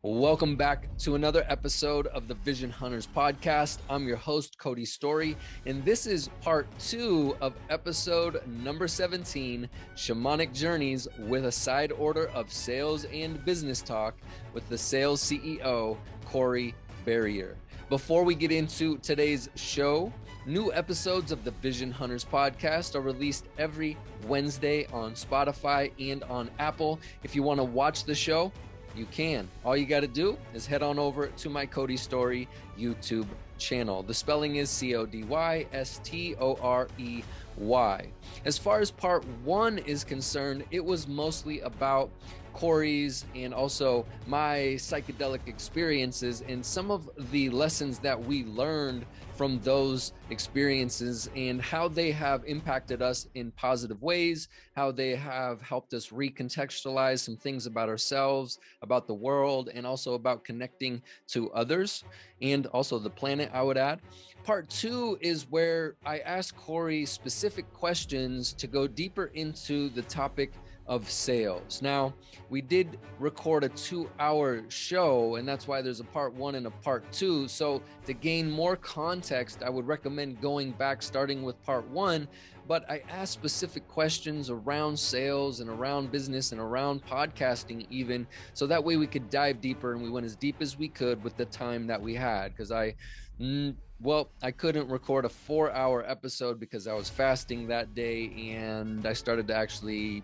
Welcome back to another episode of the Vision Hunters podcast. I'm your host, Cody Storey, and this is part 2 of episode number 17, Shamanic Journeys with a side order of sales and business talk with the Sales CEO, Corey Berrier. Before we get into today's show, new episodes of the Vision Hunters podcast are released every Wednesday on Spotify and on Apple. If you want to watch the show, you can. All you got to do is head on over to my Cody Storey YouTube channel. The spelling is Codystorey. As far as part 1 is concerned, it was mostly about Corey's and also my psychedelic experiences and some of the lessons that we learned from those experiences and how they have impacted us in positive ways, how they have helped us recontextualize some things about ourselves, about the world, and also about connecting to others and also the planet, I would add. Part 2 is where I ask Corey specific questions to go deeper into the topic of sales. Now, we did record a 2-hour show, and that's why there's a part 1 and a part 2. So to gain more context, I would recommend going back, starting with part 1. But I asked specific questions around sales and around business and around podcasting even, so that way we could dive deeper, and we went as deep as we could with the time that we had, because I couldn't record a 4-hour episode because I was fasting that day, and I started to actually,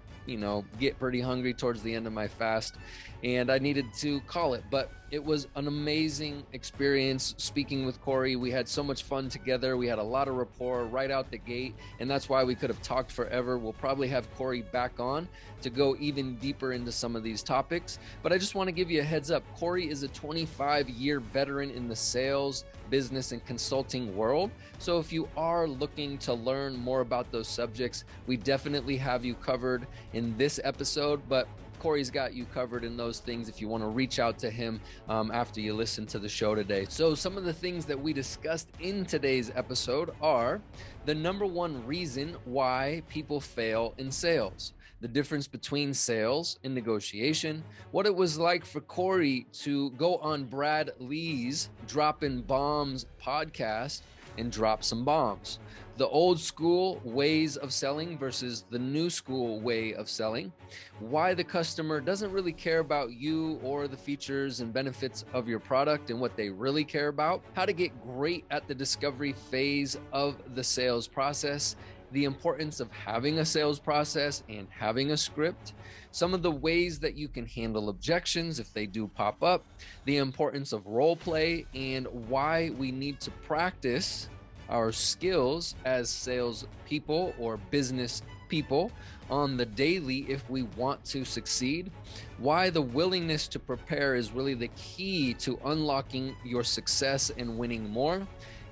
get pretty hungry towards the end of my fast, and I needed to call it. But it was an amazing experience speaking with Corey. We had so much fun together. We had a lot of rapport right out the gate, and that's why we could have talked forever. We'll probably have Corey back on to go even deeper into some of these topics. But I just want to give you a heads up. Corey is a 25-year veteran in the sales, business, and consulting world. So if you are looking to learn more about those subjects, we definitely have you covered in this episode. But Corey's got you covered in those things if you want to reach out to him after you listen to the show today. So some of the things that we discussed in today's episode are the number one reason why people fail in sales, the difference between sales and negotiation, what it was like for Corey to go on Brad Lea's Droppin Bombs podcast and drop some bombs, the old school ways of selling versus the new school way of selling, why the customer doesn't really care about you or the features and benefits of your product and what they really care about, how to get great at the discovery phase of the sales process, the importance of having a sales process and having a script, some of the ways that you can handle objections if they do pop up, the importance of role play, and why we need to practice our skills as sales people or business people on the daily if we want to succeed, why the willingness to prepare is really the key to unlocking your success and winning more,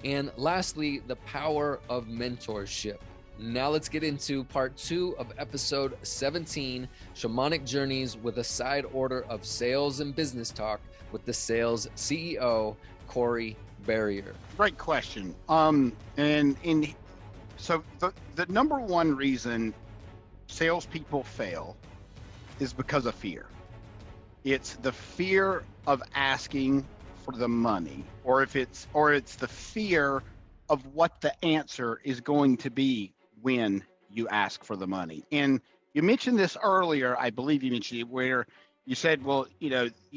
and lastly, the power of mentorship. Now let's get into part 2 of episode 17, Shamanic Journeys with a side order of sales and business talk with the Sales CEO, Corey Berrier. Great question. So the number one reason salespeople fail is because of fear. It's the fear of asking for the money, or it's the fear of what the answer is going to be when you ask for the money. And you mentioned this earlier, I believe you mentioned it, where you said, well,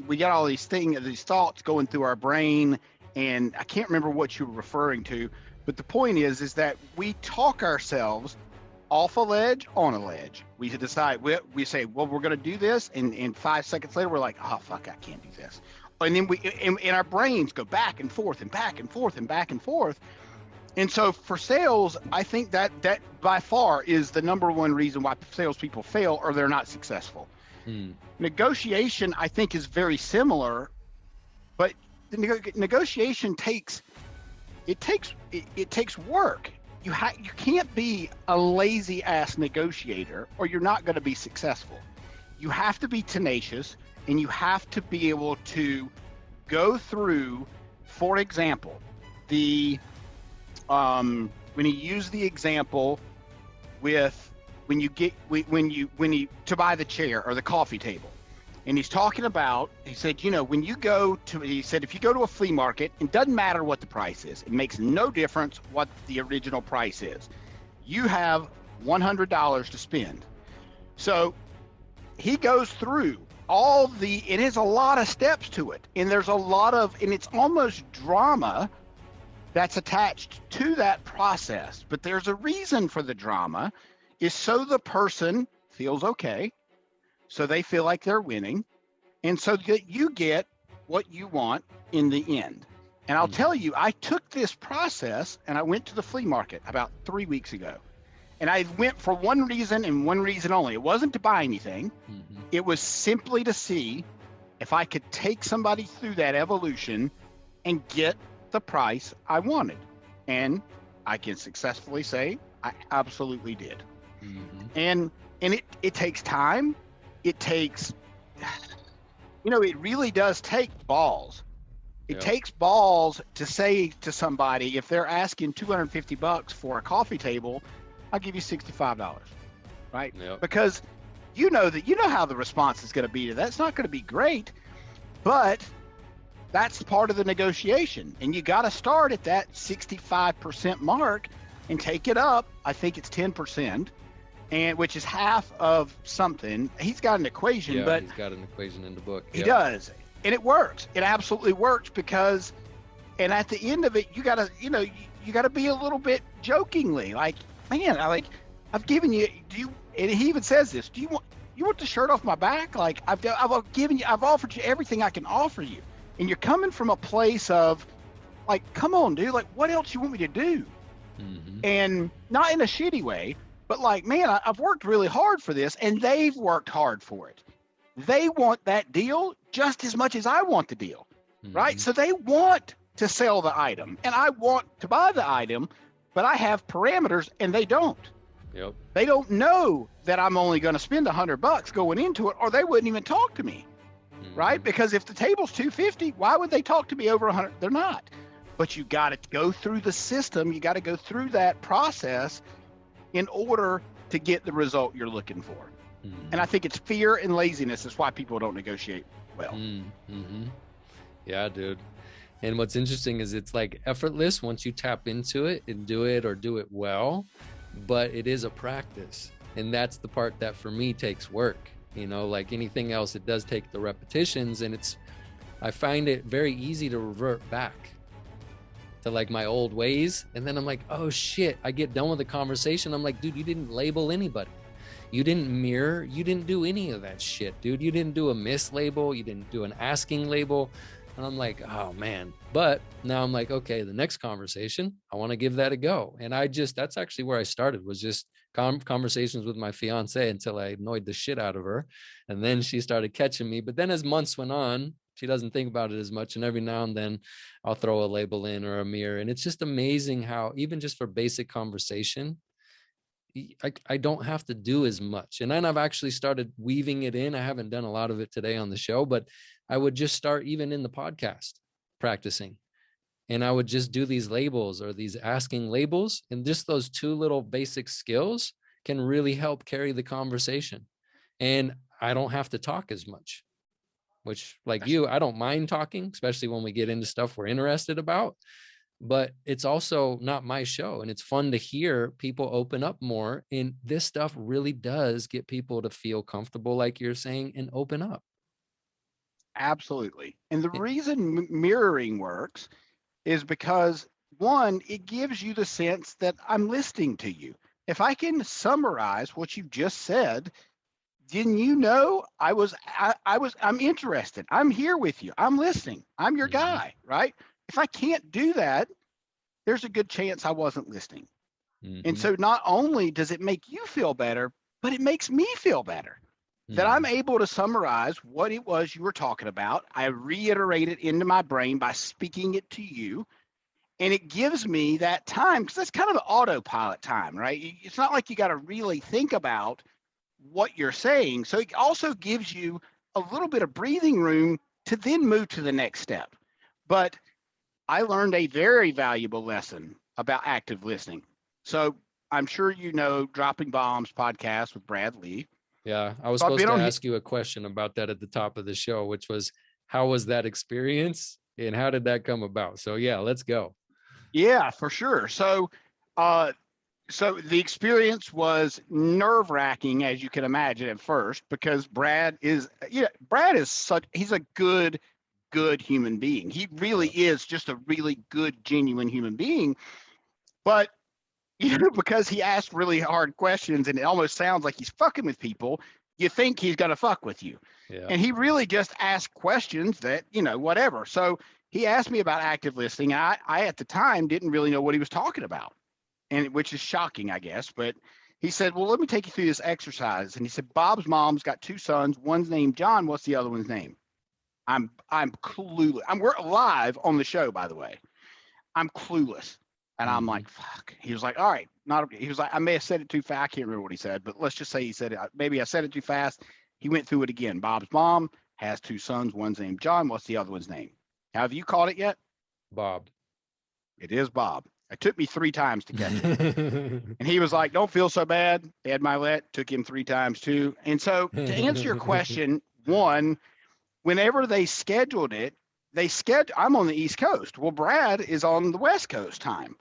we got all these thoughts going through our brain, and I can't remember what you were referring to, but the point is that we talk ourselves off a ledge, on a ledge. We decide, we say, well, we're going to do this, and 5 seconds later, we're like, oh, fuck, I can't do this. And then and our brains go back and forth and back and forth and back and forth. And so for sales, I think that by far is the number one reason why salespeople fail or they're not successful. Negotiation, I think, is very similar, but the negotiation takes work. You can't be a lazy ass negotiator or you're not going to be successful. You have to be tenacious, and you have to be able to go through, for example, when you use the example with when you to buy the chair or the coffee table, And he's talking about, he said, you know, when you go to, he said, if you go to a flea market, it doesn't matter what the price is. It makes no difference what the original price is. You have $100 to spend. So he goes through all the, it has a lot of steps to it. And there's a lot of, and it's almost drama that's attached to that process. But there's a reason for the drama, is so the person feels okay, so they feel like they're winning, and so that you get what you want in the end. And I'll tell you, I took this process and I went to the flea market about 3 weeks ago. And I went for one reason and one reason only. It wasn't to buy anything. It was simply to see if I could take somebody through that evolution and get the price I wanted. And I can successfully say I absolutely did. And it takes time. It takes, you know, it really does take balls. It takes balls to say to somebody, if they're asking $250 for a coffee table, I'll give you $65, right? Because you know how the response is going to be to that. It's not going to be great, but that's part of the negotiation. And you got to start at that 65% mark and take it up. I think it's 10%, and which is half of something. He's got an equation, but he's got an equation in the book. He does. And it works. It absolutely works because, and at the end of it, you got to, you know, you got to be a little bit jokingly like, man, I've given you, and he even says this, you want the shirt off my back? Like I've offered you everything I can offer you. And you're coming from a place of like, come on, dude, like what else you want me to do? And not in a shitty way, but like, man, I've worked really hard for this, and they've worked hard for it. They want that deal just as much as I want the deal, right? So they want to sell the item, and I want to buy the item, but I have parameters, and they don't. They don't know that I'm only going to spend $100 going into it, or they wouldn't even talk to me, right? Because if the table's $250, why would they talk to me over $100? They're not. But you got to go through the system. You got to go through that process in order to get the result you're looking for. And I think it's fear and laziness is why people don't negotiate well. Yeah, dude. And what's interesting is it's like effortless once you tap into it and do it well, but it is a practice. And that's the part that for me takes work. You know, like anything else, it does take the repetitions, and I find it very easy to revert back to like my old ways. And then I'm like, oh shit, I get done with the conversation. I'm like, dude, you didn't label anybody. You didn't mirror. You didn't do any of that shit, dude. You didn't do a mislabel. You didn't do an asking label. And I'm like, oh man. But now I'm like, okay, the next conversation, I want to give that a go. And that's actually where I started, was just conversations with my fiance until I annoyed the shit out of her. And then she started catching me. But then as months went on, she doesn't think about it as much. And every now and then I'll throw a label in or a mirror. And it's just amazing how even just for basic conversation, I don't have to do as much. And then I've actually started weaving it in. I haven't done a lot of it today on the show, but I would just start even in the podcast practicing. And I would just do these labels or these asking labels. And just those two little basic skills can really help carry the conversation. And I don't have to talk as much, which like you, I don't mind talking, especially when we get into stuff we're interested about. But it's also not my show, and it's fun to hear people open up more. And this stuff really does get people to feel comfortable, like you're saying, and open up. Absolutely. And the reason mirroring works is because, one, it gives you the sense that I'm listening to you. If I can summarize what you've just said, then you know I'm interested. I'm here with you. I'm listening. I'm your guy, right? If I can't do that, there's a good chance I wasn't listening. And so not only does it make you feel better, but it makes me feel better that I'm able to summarize what it was you were talking about. I reiterate it into my brain by speaking it to you. And it gives me that time, because that's kind of the autopilot time, right? It's not like you got to really think about what you're saying. So it also gives you a little bit of breathing room to then move to the next step. But I learned a very valuable lesson about active listening. So I'm sure you know Dropping Bombs podcast with Brad Lea. Yeah. I was So I've supposed been to on. ask you a question about that at the top of the show, which was, how was that experience and how did that come about? So yeah, let's go. Yeah, for sure. Uh, so the experience was nerve wracking, as you can imagine at first, because Brad is he's a good human being. He really is just a really good, genuine human being. But because he asked really hard questions and it almost sounds like he's fucking with people, you think he's gonna fuck with you. Yeah. And he really just asked questions that, whatever. So he asked me about active listening. I at the time didn't really know what he was talking about, and which is shocking, I guess. But he said, well, let me take you through this exercise. And he said, Bob's mom's got two sons. One's named John. What's the other one's name? I'm clueless. We're live on the show, by the way. I'm clueless. And I'm like, fuck. He was like, all right. He was like, I may have said it too fast. I can't remember what he said, but let's just say he said it. Maybe I said it too fast. He went through it again. Bob's mom has two sons. One's named John. What's the other one's name? Have you caught it yet? Bob. It is Bob. It took me 3 times to catch it. And he was like, don't feel so bad. Ed Milet took him 3 times too. And so to answer your question, one, whenever they scheduled it, I'm on the East Coast. Well, Brad is on the West Coast time.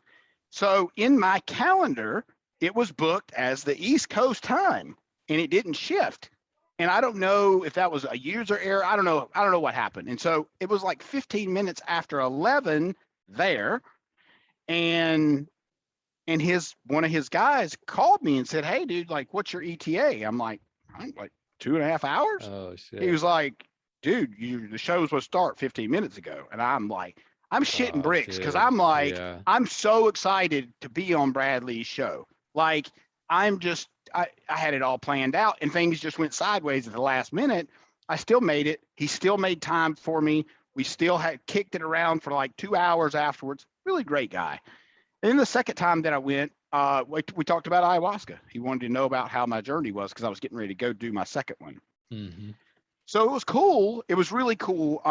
So in my calendar, it was booked as the East Coast time and it didn't shift. And I don't know if that was a user error. I don't know what happened. And so it was like 15 minutes after 11 there. And one of his guys called me and said, hey, dude, like, what's your ETA? I'm like 2.5 hours. Oh, shit. He was like, dude, the show was supposed to start 15 minutes ago. And I'm like, I'm shitting bricks because I'm like, I'm so excited to be on Brad Lea's show. Like, I had it all planned out and things just went sideways at the last minute. I still made it. He still made time for me. We still had kicked it around for like 2 hours afterwards. Really great guy. And then the second time that I went, we talked about ayahuasca. He wanted to know about how my journey was because I was getting ready to go do my second one. Mm-hmm. So it was cool. It was really cool.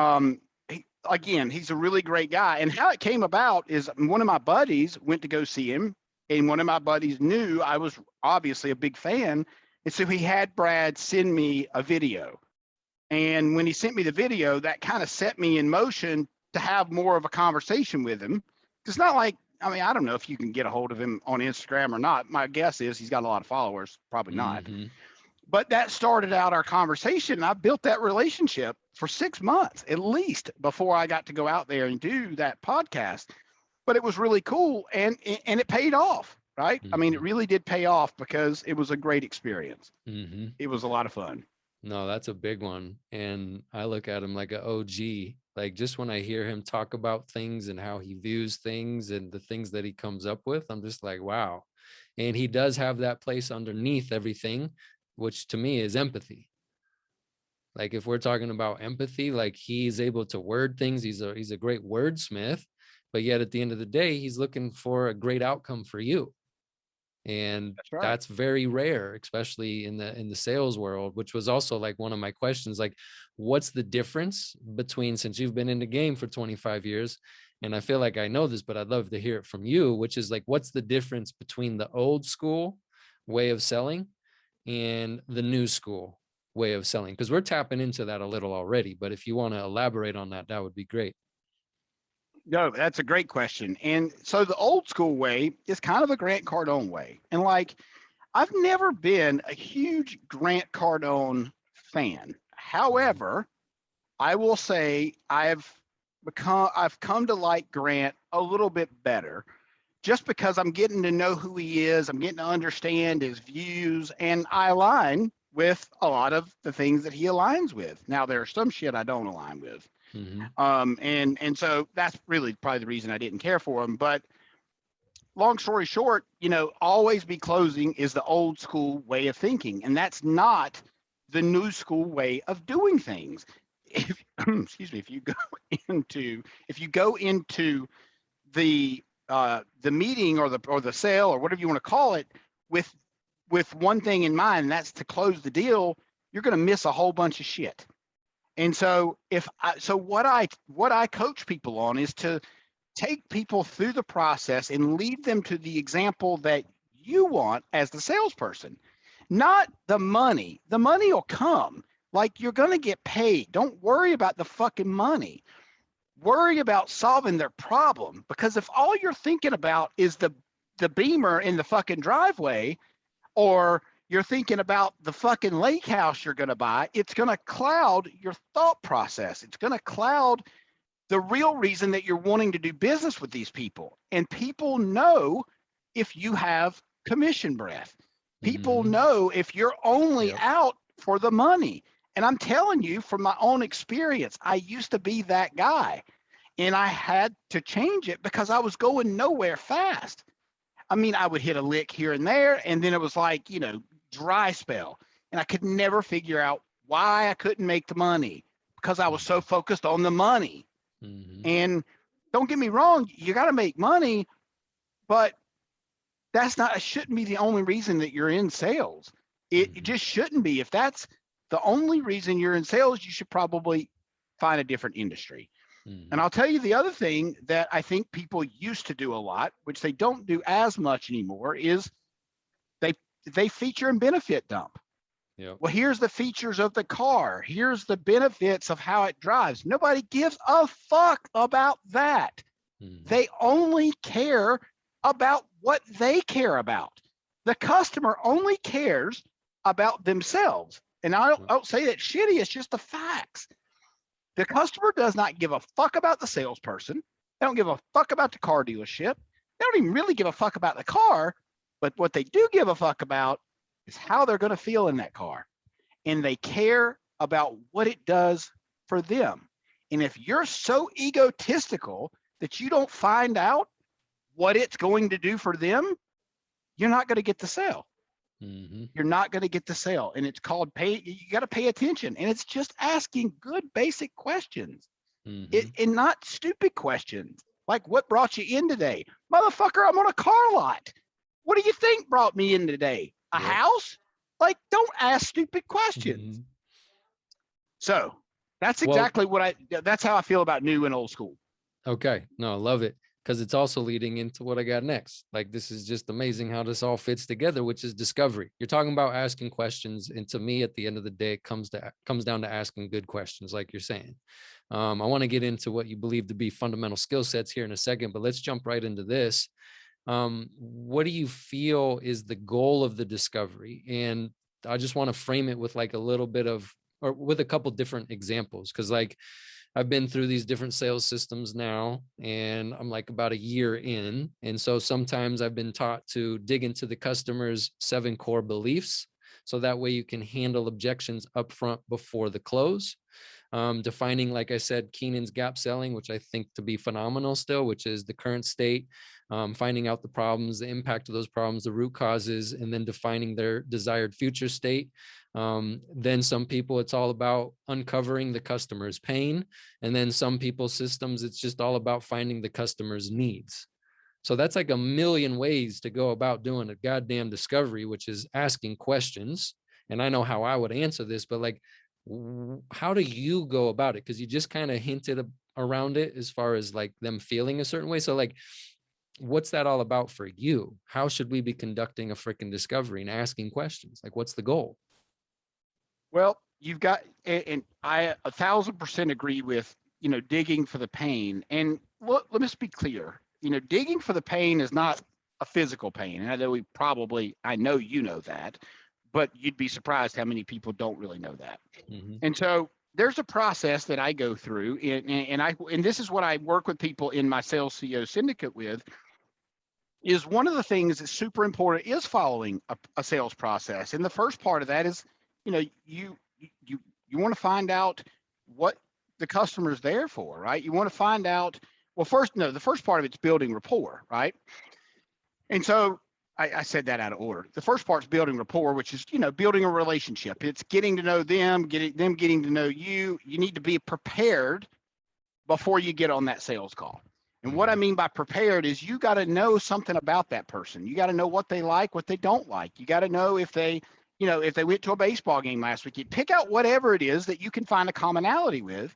He's a really great guy. And how it came about is one of my buddies went to go see him, and one of my buddies knew I was obviously a big fan. And so he had Brad send me a video. And when he sent me the video, that kind of set me in motion to have more of a conversation with him. It's not like, I don't know if you can get a hold of him on Instagram or not. My guess is he's got a lot of followers, probably not. Mm-hmm. But that started out our conversation. And I built that relationship for 6 months at least before I got to go out there and do that podcast. But it was really cool and it paid off, right? Mm-hmm. I mean, it really did pay off because it was a great experience. Mm-hmm. It was a lot of fun. No, that's a big one. And I look at him like an OG. Like, just when I hear him talk about things and how he views things and the things that he comes up with, I'm just like, wow. And he does have that place underneath everything, which to me is empathy. Like, if we're talking about empathy, like, he's able to word things. He's a great wordsmith, but yet at the end of the day, he's looking for a great outcome for you. And that's very rare, especially in the sales world, which was also like one of my questions, like, what's the difference between, since you've been in the game for 25 years, and I feel like I know this, but I'd love to hear it from you, which is like, what's the difference between the old school way of selling and the new school way of selling? Because we're tapping into that a little already, but if you want to elaborate on that, that would be great. No, that's a great question. And so the old school way is kind of a Grant Cardone way. And like, I've never been a huge Grant Cardone fan. However, I will say I've come to like Grant a little bit better just because I'm getting to know who he is. I'm getting to understand his views, and I align with a lot of the things that he aligns with. Now, there's some shit I don't align with. Mm-hmm. And so that's really probably the reason I didn't care for him. But long story short, always be closing is the old school way of thinking. And that's not the new school way of doing things. Excuse me, if you go into the meeting or the sale or whatever you want to call it with one thing in mind, and that's to close the deal, you're going to miss a whole bunch of shit. And so what I coach people on is to take people through the process and lead them to the example that you want as the salesperson. not the money. The money will come. Like, you're going to get paid. Don't worry about the fucking money. Worry about solving their problem, because if all you're thinking about is the Beamer in the fucking driveway, or you're thinking about the fucking lake house you're going to buy, it's going to cloud your thought process. It's going to cloud the real reason that you're wanting to do business with these people. And people know if you have commission breath. People know if you're only out for the money. And I'm telling you from my own experience, I used to be that guy, and I had to change it because I was going nowhere fast. I mean, I would hit a lick here and there, and then it was like, dry spell. And I could never figure out why I couldn't make the money, because I was so focused on the money. And don't get me wrong, you got to make money, but it shouldn't be the only reason that you're in sales. It just shouldn't be. If that's the only reason you're in sales, you should probably find a different industry. And I'll tell you the other thing that I think people used to do a lot, which they don't do as much anymore, is they feature and benefit dump. Well, here's the features of the car. Here's the benefits of how it drives. Nobody gives a fuck about that. They only care about what they care about. The customer only cares about themselves. And I don't say that shitty, it's just the facts. The customer does not give a fuck about the salesperson. They don't give a fuck about the car dealership. They don't even really give a fuck about the car. But what they do give a fuck about is how they're going to feel in that car. And they care about what it does for them. And if you're so egotistical that you don't find out what it's going to do for them, you're not going to get the sale. You're not going to get the sale. And it's called pay. You got to pay attention. And it's just asking good basic questions and not stupid questions. Like, what brought you in today? Motherfucker, I'm on a car lot. What do you think brought me in today? A house? Like, don't ask stupid questions. So that's exactly that's how I feel about new and old school. Okay. No, I love it. Because it's also leading into what I got next. Like, this is just amazing how this all fits together, which is discovery. You're talking about asking questions. And to me, at the end of the day, it comes down to asking good questions, like you're saying. I want to get into what you believe to be fundamental skill sets here in a second, but let's jump right into this. What do you feel is the goal of the discovery? And I just want to frame it with like a little bit of, or with a couple different examples. Cause like, I've been through these different sales systems now, and I'm like about a year in. And so sometimes I've been taught to dig into the customer's 7 core beliefs. So that way you can handle objections upfront before the close. Defining, like I said, Keenan's gap selling, which I think to be phenomenal still, which is the current state, finding out the problems, the impact of those problems, the root causes, and then defining their desired future state. Then some people, it's all about uncovering the customer's pain. And then some people's systems, it's just all about finding the customer's needs. So that's like a million ways to go about doing a goddamn discovery, which is asking questions. And I know how I would answer this, but like, how do you go about it? Because you just kind of hinted around it as far as like them feeling a certain way. So like, what's that all about for you? How should we be conducting a freaking discovery and asking questions? Like, what's the goal? Well, you've got, and I 1,000% agree with, digging for the pain. And let me just be clear, digging for the pain is not a physical pain. And I know you know that, but you'd be surprised how many people don't really know that. And so there's a process that I go through, and this is what I work with people in my Sales CEO syndicate with, is one of the things that's super important is following a sales process. And the first part of that is, you want to find out what the customer's there for, right? You want to find out, the first part of it's building rapport, right? And so I said that out of order. The first part's building rapport, which is, building a relationship. It's getting to know them, getting to know you. You need to be prepared before you get on that sales call. And what I mean by prepared is you got to know something about that person. You got to know what they like, what they don't like. You got to know if they went to a baseball game last week. You pick out whatever it is that you can find a commonality with.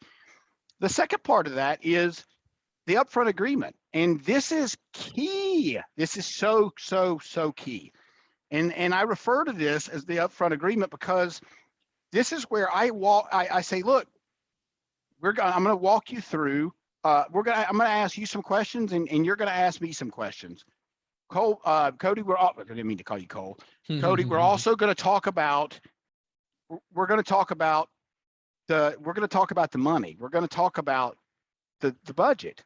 The second part of that is the upfront agreement. And this is key. This is so, so, so key. And I refer to this as the upfront agreement because this is where I say, look, I'm going to walk you through. I'm going to ask you some questions, and you're going to ask me some questions. Cody, I didn't mean to call you Cole. Cody, we're also going to talk about. We're going to talk about the money. We're going to talk about the budget.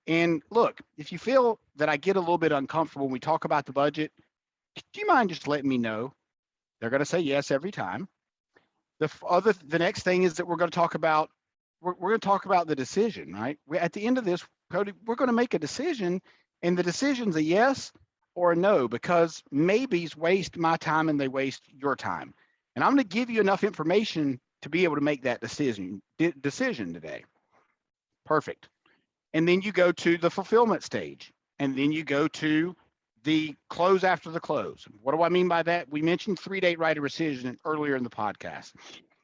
And look, if you feel that I get a little bit uncomfortable when we talk about the budget, do you mind just letting me know? They're going to say yes every time. The next thing is that we're going to talk about the decision, right? At the end of this, Cody, we're going to make a decision, and the decision's a yes or a no, because maybes waste my time and they waste your time. And I'm going to give you enough information to be able to make that decision today. Perfect. And then you go to the fulfillment stage, and then you go to the close after the close. What do I mean by that? We mentioned 3-day right of rescission earlier in the podcast.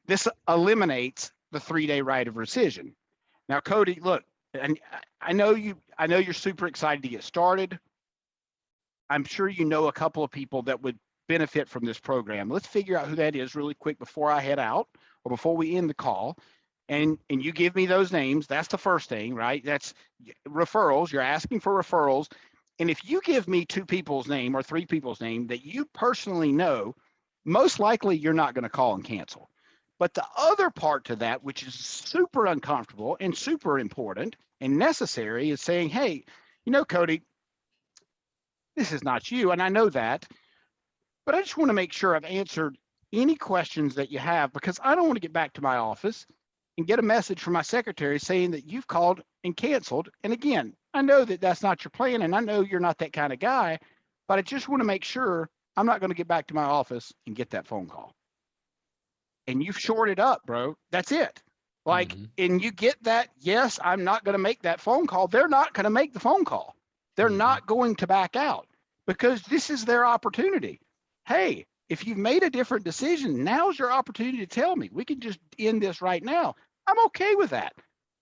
This eliminates the 3-day right of rescission. Now, Cody, look, and I know you're super excited to get started. I'm sure you know a couple of people that would benefit from this program. Let's figure out who that is really quick before I head out or before we end the call. And you give me those names. That's the first thing, right? That's referrals. You're asking for referrals. And if you give me 2 people's name or 3 people's name that you personally know, most likely you're not going to call and cancel. But the other part to that, which is super uncomfortable and super important and necessary, is saying, hey, Cody, this is not you, and I know that, but I just want to make sure I've answered any questions that you have, because I don't want to get back to my office and get a message from my secretary saying that you've called and canceled. And again, I know that that's not your plan, and I know you're not that kind of guy, but I just want to make sure I'm not going to get back to my office and get that phone call. And you've shorted up, bro. That's it. Like, and you get that, yes, I'm not going to make that phone call. They're not going to make the phone call. They're not going to back out, because this is their opportunity. Hey, if you've made a different decision, now's your opportunity to tell me. We can just end this right now. I'm okay with that.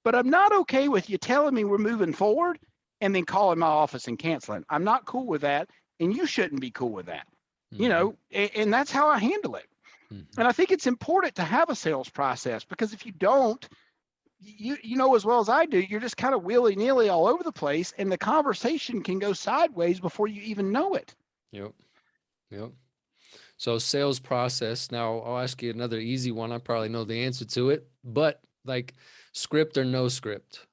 But I'm not okay with you telling me we're moving forward and then calling my office and canceling. I'm not cool with that, and you shouldn't be cool with that. And that's how I handle it. And I think it's important to have a sales process, because if you don't, you know as well as I do, you're just kind of willy-nilly all over the place, and the conversation can go sideways before you even know it. Yep. So sales process. Now I'll ask you another easy one. I probably know the answer to it, but like, script or no script?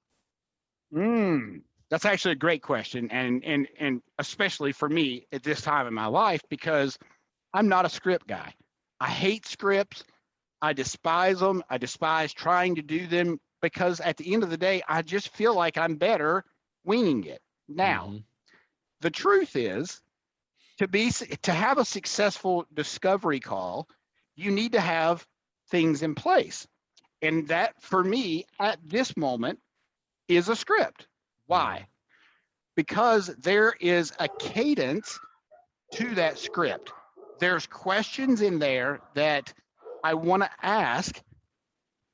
That's actually a great question. And especially for me at this time in my life, because I'm not a script guy. I hate scripts. I despise them. I despise trying to do them, because at the end of the day, I just feel like I'm better winging it. Now, the truth is, to have a successful discovery call, you need to have things in place. And that, for me, at this moment, is a script. Why? Because there is a cadence to that script. There's questions in there that I want to ask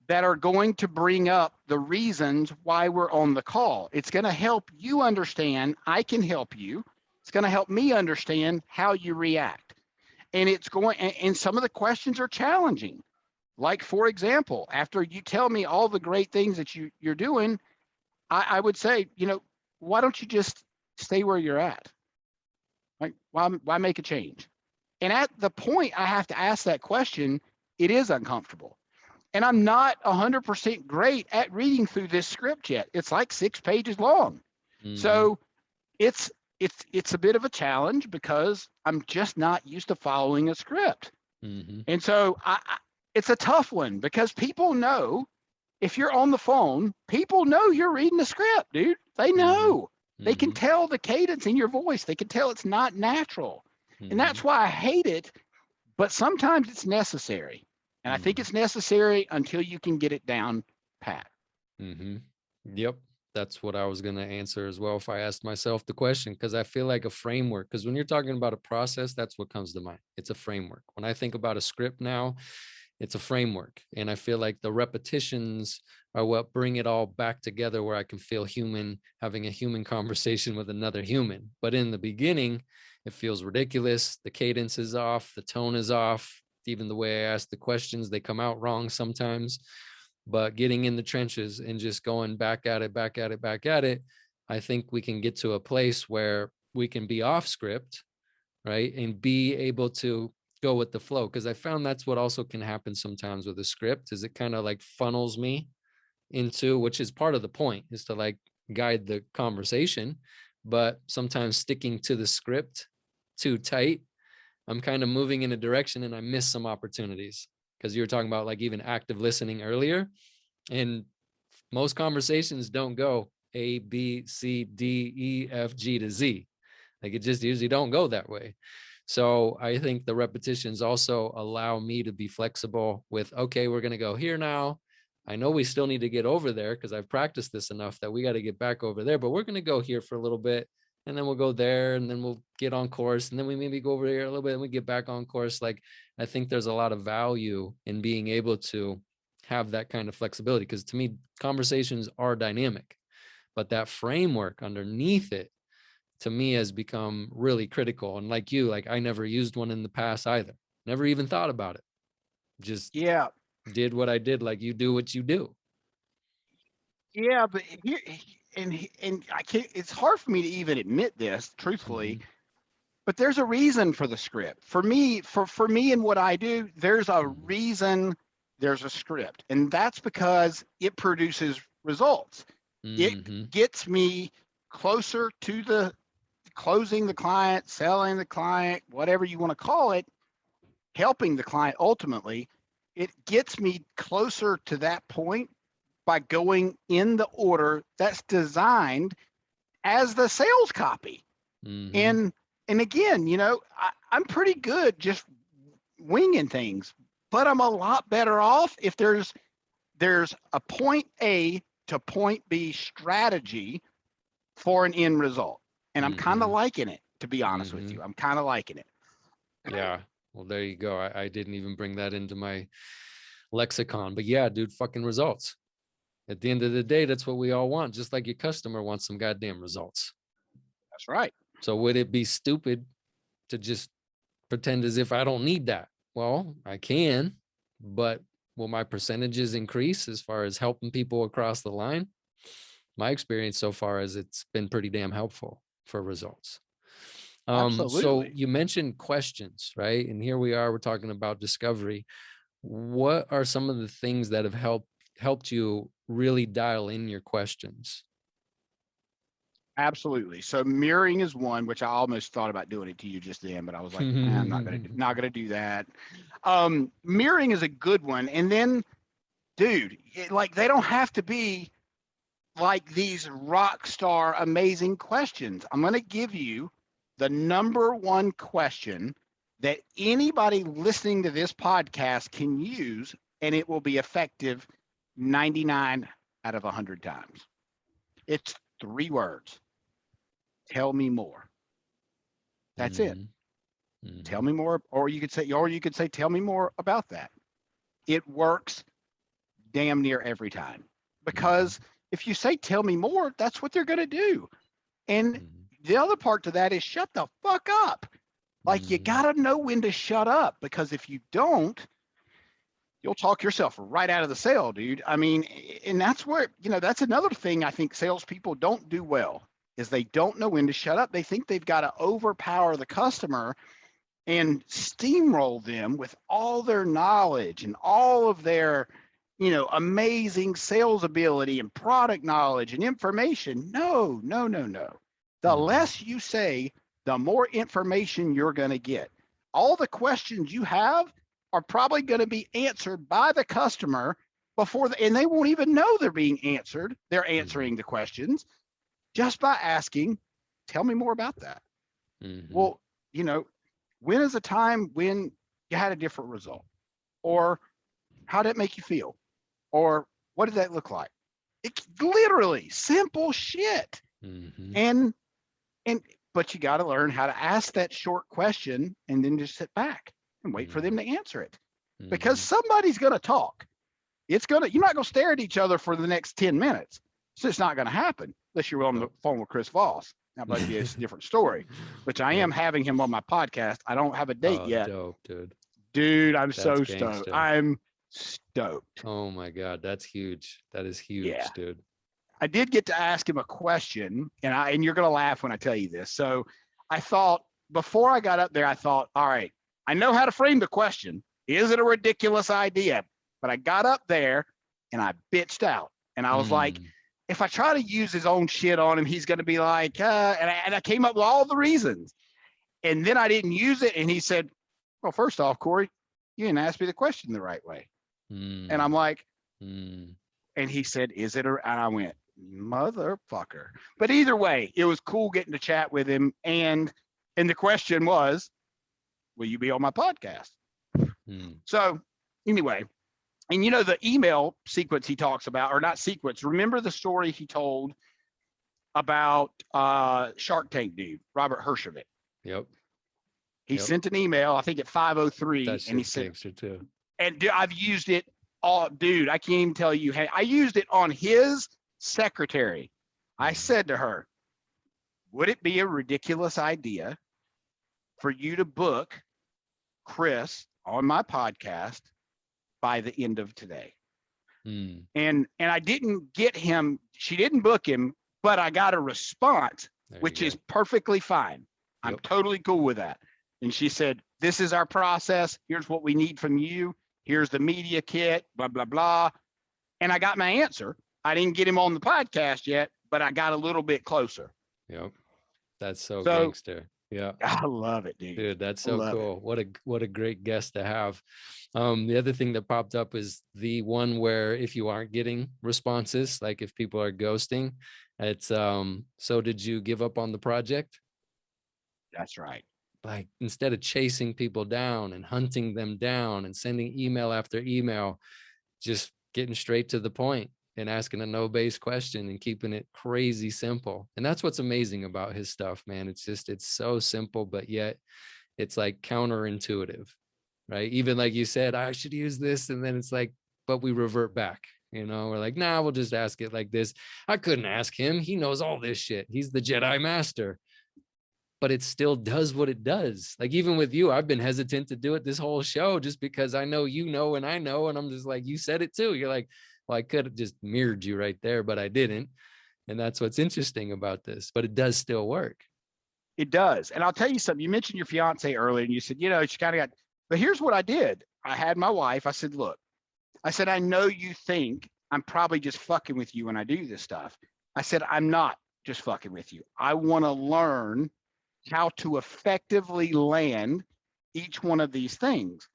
that are going to bring up the reasons why we're on the call. It's going to help you understand. I can help you. It's going to help me understand how you react. And some of the questions are challenging. Like, for example, after you tell me all the great things that you're doing, I would say, why don't you just stay where you're at? Like, why make a change? And at the point I have to ask that question, it is uncomfortable. And I'm not 100% great at reading through this script yet. It's like 6 pages long. So it's a bit of a challenge, because I'm just not used to following a script. And so it's a tough one, because people know, if you're on the phone, people know you're reading a script, dude. They know. They can tell the cadence in your voice. They can tell it's not natural. And that's why I hate it, but sometimes it's necessary. And I think it's necessary until you can get it down pat. Yep. That's what I was going to answer as well if I asked myself the question, because I feel like a framework, because when you're talking about a process, that's what comes to mind. It's a framework. When I think about a script now, it's a framework. And I feel like the repetitions are what bring it all back together, where I can feel human, having a human conversation with another human. But in the beginning, it feels ridiculous. The cadence is off, the tone is off. Even the way I ask the questions, they come out wrong sometimes. But getting in the trenches and just going back at it, I think we can get to a place where we can be off script, right? And be able to go with the flow. Because I found that's what also can happen sometimes with a script, is it kind of like funnels me into, which is part of the point, is to like guide the conversation. But sometimes sticking to the script too tight, I'm kind of moving in a direction and I miss some opportunities. Because you were talking about like even active listening earlier, and most conversations don't go A, B, C, D, E, F, G to Z. Like it just usually don't go that way. So I think the repetitions also allow me to be flexible with, okay, we're going to go here now. I know we still need to get over there because I've practiced this enough that we got to get back over there, but we're going to go here for a little bit, and then we'll go there, and then we'll get on course, and then we maybe go over here a little bit and we get back on course. Like, I think there's a lot of value in being able to have that kind of flexibility, because to me, conversations are dynamic, but that framework underneath it, to me, has become really critical. And like you, like I never used one in the past either. Never even thought about it. Just did what I did. Like you do what you do. Yeah, but here and I can't. It's hard for me to even admit this, truthfully. Mm-hmm. But there's a reason for the script. For me, for me and what I do, there's a reason. There's a script, and that's because it produces results. Mm-hmm. It gets me closer to the closing the client, selling the client, whatever you want to call it, helping the client ultimately. It gets me closer to that point by going in the order that's designed as the sales copy. Mm-hmm. And again, you know, I'm pretty good just winging things, but I'm a lot better off if there's a point A to point B strategy for an end result. And I'm kind of Mm-hmm. liking it, to be honest with you. I'm kind of liking it. Yeah. Well, there you go. I didn't even bring that into my lexicon, but yeah, dude, fucking results. At the end of the day, that's what we all want. Just like your customer wants some goddamn results. That's right. So would it be stupid to just pretend as if I don't need that? Well, I can, but will my percentages increase as far as helping people across the line? My experience so far is it's been pretty damn helpful for results. So Absolutely. you mentioned questions, right? And here we are, we're talking about discovery. What are some of the things that have helped you really dial in your questions? Absolutely. So mirroring is one, which I almost thought about doing it to you just then, but I was like, I'm not gonna do that. Mirroring is a good one. And then, dude, like they don't have to be like these rock star amazing questions. I'm gonna give you the number one question that anybody listening to this podcast can use, and it will be effective 99 out of 100 times. It's 3 words. Tell me more. That's it. Mm-hmm. Tell me more, or you could say, tell me more about that. It works damn near every time, because if you say, tell me more, that's what they're going to do. And the other part to that is shut the fuck up. Like you got to know when to shut up, because if you don't, you'll talk yourself right out of the sale, dude. I mean, and that's where, that's another thing I think salespeople don't do well, is they don't know when to shut up. They think they've got to overpower the customer and steamroll them with all their knowledge and all of their, amazing sales ability and product knowledge and information. No. The less you say, the more information you're going to get. All the questions you have are probably going to be answered by the customer and they won't even know they're being answered. They're answering the questions just by asking, tell me more about that. Well, when is a time when you had a different result? Or how did it make you feel? Or what did that look like? It's literally simple shit. But you got to learn how to ask that short question and then just sit back and wait for them to answer it. Because somebody's going to talk. You're not going to stare at each other for the next 10 minutes. So it's not going to happen unless you're on the phone with Chris Voss. That might be a different story, which I am having him on my podcast. I don't have a date yet. Dope, dude. Dude, I'm That's so gangster. stoked. I'm stoked. Oh my God, that's huge. That is huge, Yeah. dude. I did get to ask him a question, and you're gonna laugh when I tell you this. So I thought before I got up there, I thought, all right, I know how to frame the question. Is it a ridiculous idea? But I got up there and I bitched out, and I was like, if I try to use his own shit on him, he's gonna be like, and I came up with all the reasons, and then I didn't use it, and he said, well, first off, Corey, you didn't ask me the question the right way, and I'm like, and he said, is it? And I went, motherfucker. But either way, it was cool getting to chat with him. And the question was, will you be on my podcast? So anyway, and the email sequence he talks about, or not sequence, remember the story he told about Shark Tank dude, Robert Herjavec? Yep. He sent an email, I think at 5:03, and he said, too. And I've used it all, dude, I can't even tell you. I used it on his secretary. I said to her, would it be a ridiculous idea for you to book Chris on my podcast by the end of today? And I didn't get him, she didn't book him, but I got a response, which is perfectly fine. I'm totally cool with that. And she said, this is our process. Here's what we need from you. Here's the media kit, blah, blah, blah. And I got my answer. I didn't get him on the podcast yet, but I got a little bit closer. Yep. That's so gangster. Yeah. I love it, dude. Dude, that's so cool. What a great guest to have. The other thing that popped up is the one where if you aren't getting responses, like if people are ghosting, it's so did you give up on the project? That's right. Like instead of chasing people down and hunting them down and sending email after email, just getting straight to the point and asking a no-base question and keeping it crazy simple. And that's what's amazing about his stuff, man. It's so simple, but yet it's like counterintuitive, right? Even like you said, I should use this. And then it's like, but we revert back, we're like, nah, we'll just ask it like this. I couldn't ask him. He knows all this shit. He's the Jedi master. But it still does what it does. Like even with you, I've been hesitant to do it this whole show just because I know, and I know, and I'm just like, you said it too. You're like, well, I could have just mirrored you right there, but I didn't. And that's what's interesting about this, but it does still work. It does. And I'll tell you something, you mentioned your fiance earlier and you said, she kind of got, but here's what I did. I had my wife, I said, look, I know you think I'm probably just fucking with you when I do this stuff. I said, I'm not just fucking with you. I want to learn how to effectively land each one of these things.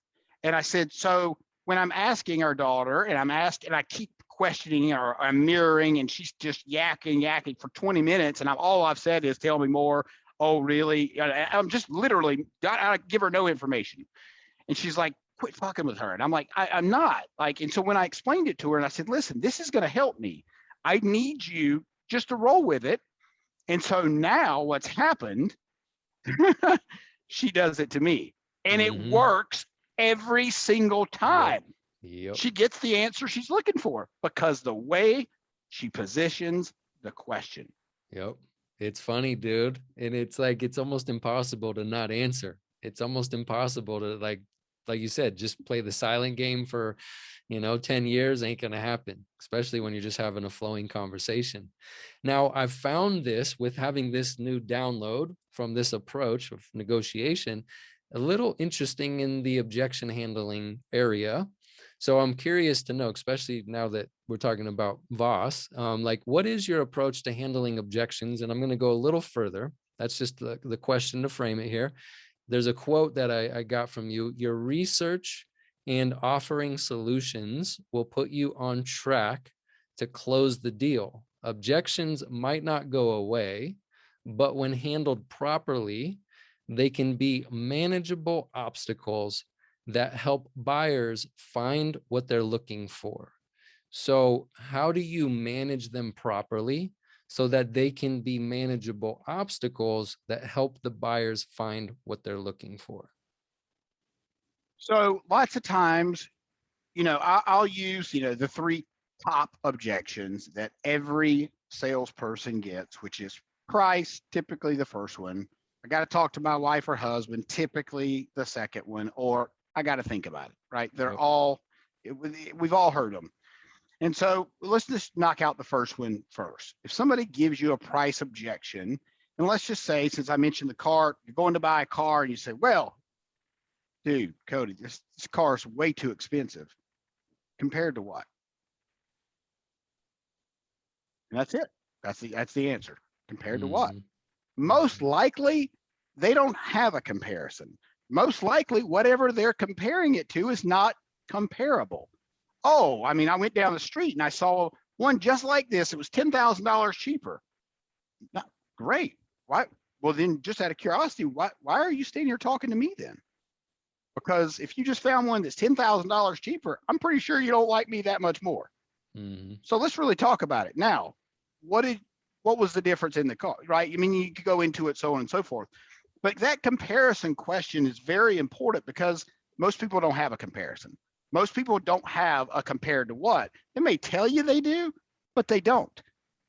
And I said, so when I'm asking our daughter and I keep questioning or I'm mirroring and she's just yakking for 20 minutes. And all I've said is tell me more. Oh, really? I'm just literally, I give her no information. And she's like, quit fucking with her. And I'm like, I'm not like, and so when I explained it to her and I said, listen, this is going to help me. I need you just to roll with it. And so now what's happened, she does it to me and it works every single time. Yep. She gets the answer she's looking for because the way she positions the question. Yep. It's funny, dude. And it's like, it's almost impossible to not answer. It's almost impossible to like you said, just play the silent game for, 10 years ain't going to happen, especially when you're just having a flowing conversation. Now, I've found this with having this new download from this approach of negotiation, a little interesting in the objection handling area. So I'm curious to know, especially now that we're talking about Voss, like what is your approach to handling objections? And I'm going to go a little further. That's just the question to frame it here. There's a quote that I got from you. Your research and offering solutions will put you on track to close the deal. Objections might not go away, but when handled properly, they can be manageable obstacles that help buyers find what they're looking for. So how do you manage them properly so that they can be manageable obstacles that help the buyers find what they're looking for? So lots of times, I'll use, the three top objections that every salesperson gets, which is Price, typically the first one. I got to talk to my wife or husband, typically the second one, or I got to think about it, right? They're all, we've all heard them. And so let's just knock out the first one first. If somebody gives you a price objection, and let's just say, since I mentioned the car, you're going to buy a car and you say, well, dude, Cody, this car is way too expensive. Compared to what? And that's it. That's the answer. Compared to what? Most likely, they don't have a comparison. Most likely, whatever they're comparing it to is not comparable. Oh, I mean, I went down the street and I saw one just like this. It was $10,000 cheaper. Great. Why? Well, then, just out of curiosity, why are you standing here talking to me then? Because if you just found one that's $10,000 cheaper, I'm pretty sure you don't like me that much more. So let's really talk about it. Now, what was the difference in the car, right? I mean, you could go into it, so on and so forth. But that comparison question is very important because most people don't have a comparison. Most people don't have a compared to what. They may tell you they do, but they don't.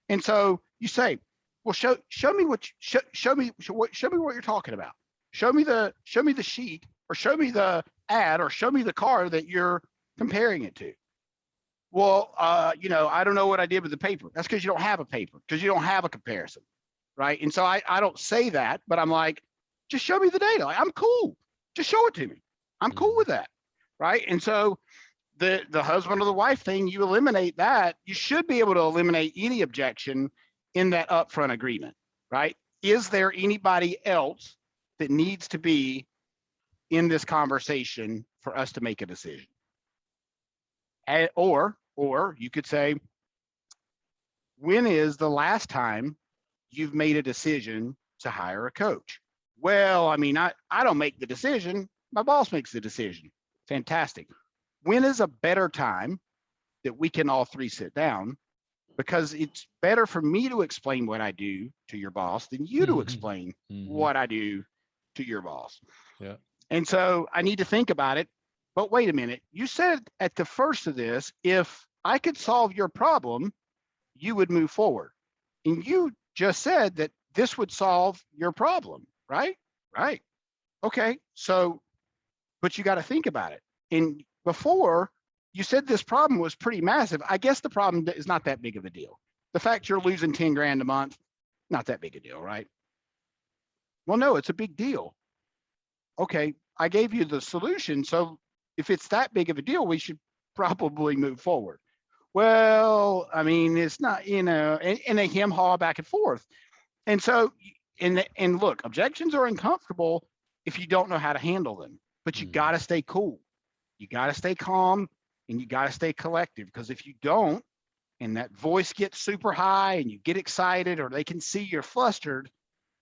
And so you say, well, show me what you're talking about. Show me the sheet, or show me the ad, or show me the car that you're comparing it to. Well, I don't know what I did with the paper. That's because you don't have a paper, because you don't have a comparison, right? And so I don't say that, but I'm like, just show me the data. Like, I'm cool. Just show it to me. I'm cool with that, right? And so the husband or the wife thing, you eliminate that. You should be able to eliminate any objection in that upfront agreement, right? Is there anybody else that needs to be in this conversation for us to make a decision? Or you could say, when is the last time you've made a decision to hire a coach? Well, I mean, I don't make the decision. My boss makes the decision. Fantastic. When is a better time that we can all three sit down? Because it's better for me to explain what I do to your boss than you to explain what I do to your boss. Yeah. And so I need to think about it. But wait a minute, you said at the first of this, if I could solve your problem, you would move forward. And you just said that this would solve your problem, right? Right. Okay. So, but you got to think about it. And before, you said this problem was pretty massive. I guess the problem is not that big of a deal. The fact you're losing 10 grand a month, not that big a deal, right? Well, no, it's a big deal. Okay, I gave you the solution. So if it's that big of a deal, we should probably move forward. Well, I mean, it's not, and they hem-haw back and forth. And so, and look, objections are uncomfortable if you don't know how to handle them, but you got to stay cool. You got to stay calm, and you got to stay collective, because if you don't, and that voice gets super high and you get excited, or they can see you're flustered,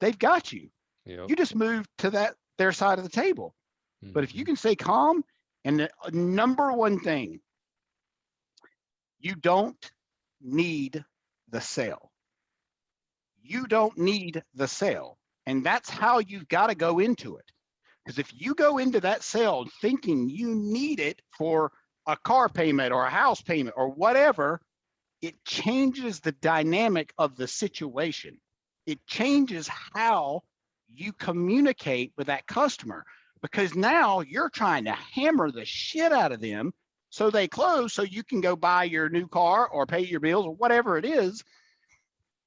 they've got you. Yep. You just move to their side of the table. But if you can stay calm, and the number one thing, you don't need the sale. You don't need the sale. And that's how you've got to go into it. Because if you go into that sale thinking you need it for a car payment or a house payment or whatever, it changes the dynamic of the situation. It changes how you communicate with that customer, because now you're trying to hammer the shit out of them so they close so you can go buy your new car or pay your bills or whatever it is.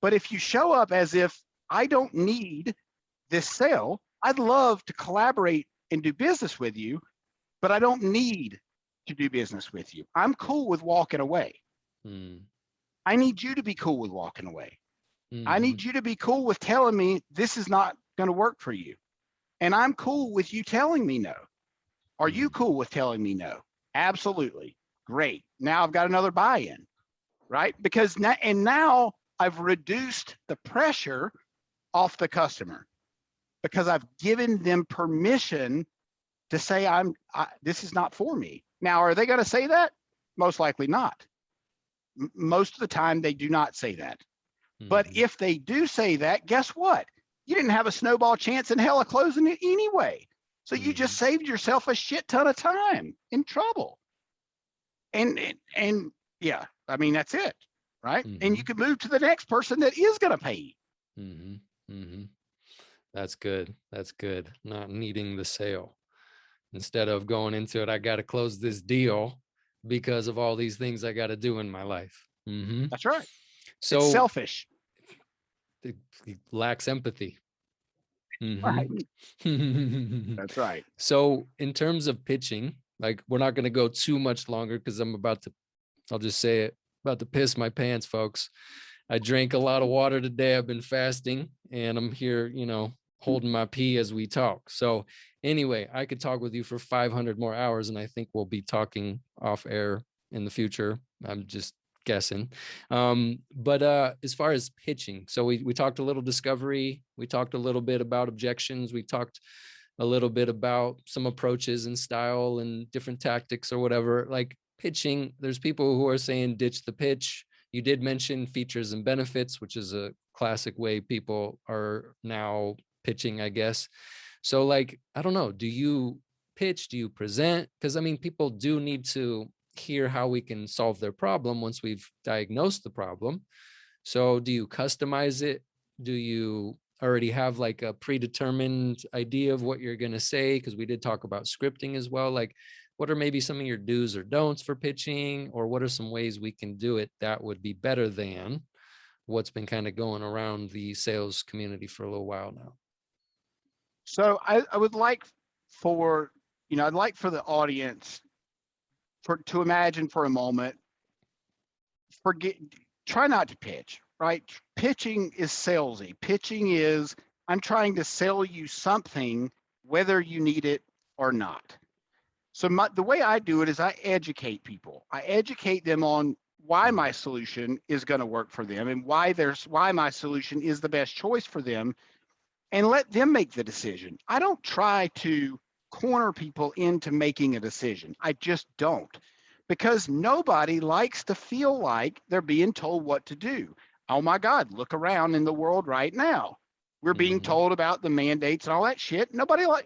But if you show up as if I don't need this sale, I'd love to collaborate and do business with you, but I don't need to do business with you. I'm cool with walking away. I need you to be cool with walking away. I need you to be cool with telling me this is not going to work for you. And I'm cool with you telling me no. Are you cool with telling me no? Absolutely. Great. Now I've got another buy-in, right? Because now I've reduced the pressure off the customer, because I've given them permission to say, this is not for me. Now, are they going to say that? Most likely not. Most of the time, they do not say that. But if they do say that, guess what? You didn't have a snowball chance in hell of closing it anyway. So you just saved yourself a shit ton of time in trouble. And yeah, I mean, that's it, right? And you can move to the next person that is going to pay you. That's good. That's good. Not needing the sale. Instead of going into it, I got to close this deal because of all these things I got to do in my life. That's right. It's So selfish. it lacks empathy. Right. That's right. So in terms of pitching, like we're not going to go too much longer because I'll just say it, about to piss my pants, folks. I drank a lot of water today. I've been fasting and I'm here, holding my pee as we talk. So anyway, I could talk with you for 500 more hours and I think we'll be talking off air in the future. I'm just guessing. But as far as pitching, so we talked a little discovery. We talked a little bit about objections. We talked a little bit about some approaches and style and different tactics or whatever. Like pitching, there's people who are saying ditch the pitch. You did mention features and benefits, which is a classic way people are now pitching, I guess. So like, I don't know, do you pitch? Do you present? Because I mean, people do need to hear how we can solve their problem once we've diagnosed the problem. So do you customize it? Do you already have like a predetermined idea of what you're going to say? Because we did talk about scripting as well. Like, what are maybe some of your do's or don'ts for pitching, or what are some ways we can do it that would be better than what's been kind of going around the sales community for a little while now? So I would like for, I'd like for the audience to imagine for a moment, try not to pitch, right? Pitching is salesy. Pitching is, I'm trying to sell you something, whether you need it or not. So the way I do it is I educate people. I educate them on why my solution is going to work for them and why my solution is the best choice for them, and let them make the decision. I don't try to corner people into making a decision. I just don't, because nobody likes to feel like they're being told what to do. Oh my God, look around in the world right now. We're being told about the mandates and all that shit.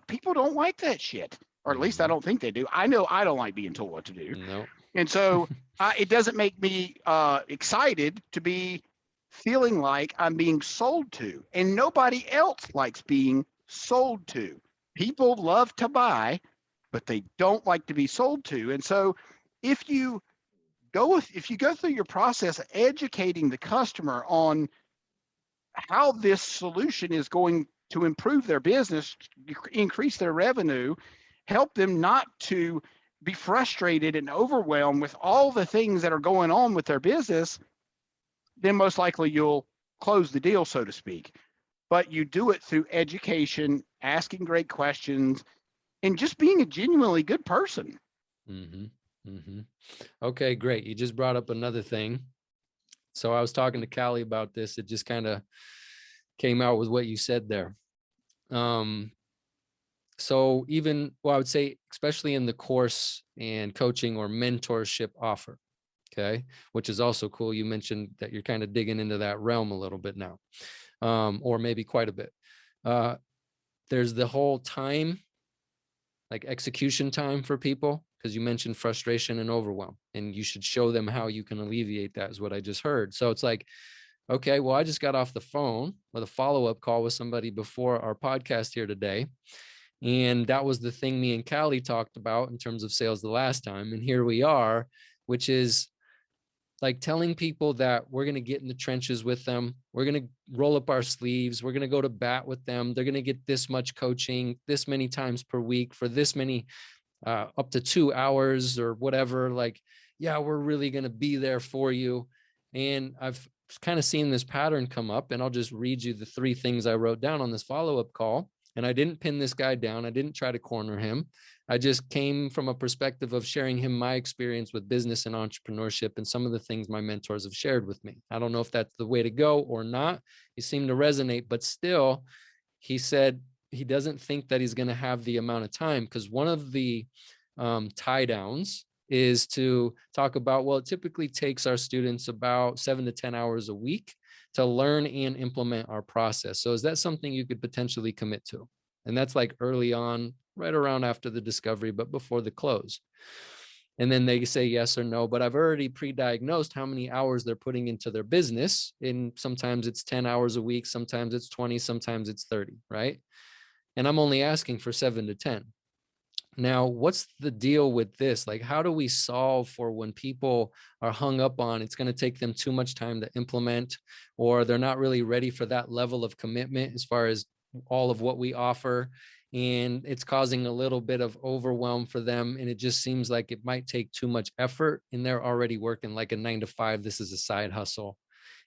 People don't like that shit. Or at least I don't think they do. I know I don't like being told what to do. No. And so it doesn't make me excited to be feeling like I'm being sold to. And nobody else likes being sold to. People love to buy, but they don't like to be sold to. And so if you go through your process of educating the customer on how this solution is going to improve their business, increase their revenue, help them not to be frustrated and overwhelmed with all the things that are going on with their business, then most likely you'll close the deal, so to speak. But you do it through education, asking great questions, and just being a genuinely good person. Okay, great. You just brought up another thing. So I was talking to Callie about this. It just kind of came out with what you said there. So I would say, especially in the course and coaching or mentorship offer, okay, which is also cool. You mentioned that you're kind of digging into that realm a little bit now, or maybe quite a bit. There's the whole time, like execution time for people, because you mentioned frustration and overwhelm, and you should show them how you can alleviate that, is what I just heard. So it's like, okay, well, I just got off the phone with a follow-up call with somebody before our podcast here today. And that was the thing me and Callie talked about in terms of sales the last time. And here we are, which is like telling people that we're going to get in the trenches with them. We're going to roll up our sleeves. We're going to go to bat with them. They're going to get this much coaching, this many times per week for this many, up to 2 hours or whatever. Like, yeah, we're really going to be there for you. And I've kind of seen this pattern come up, and I'll just read you the 3 things I wrote down on this follow-up call. And I didn't pin this guy down. I didn't try to corner him. I just came from a perspective of sharing him my experience with business and entrepreneurship and some of the things my mentors have shared with me. I don't know if that's the way to go or not. He seemed to resonate, but still, he said he doesn't think that he's going to have the amount of time, because one of the tie downs is to talk about, well, it typically takes our students about 7 to 10 hours a week to learn and implement our process. So is that something you could potentially commit to? And that's like early on, right around after the discovery, but before the close. and then they say yes or no, but I've already pre-diagnosed how many hours they're putting into their business. And sometimes it's 10 hours a week, sometimes it's 20, sometimes it's 30, right? And I'm only asking for 7 to 10. Now, what's the deal with this? Like, how do we solve for when people are hung up on it's going to take them too much time to implement, or they're not really ready for that level of commitment as far as all of what we offer, and it's causing a little bit of overwhelm for them, and it just seems like it might take too much effort, and they're already working like a 9 to 5. This is a side hustle,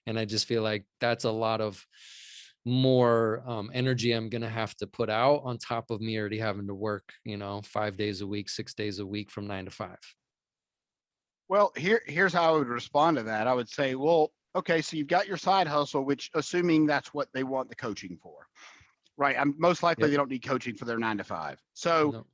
and I just feel like that's a lot of more energy I'm going to have to put out on top of me already having to work, 5 days a week, 6 days a week from 9 to 5. Well, here's how I would respond to that. I would say, well, okay, so you've got your side hustle, which assuming that's what they want the coaching for, right? I'm most likely They don't need coaching for their 9 to 5. So, no.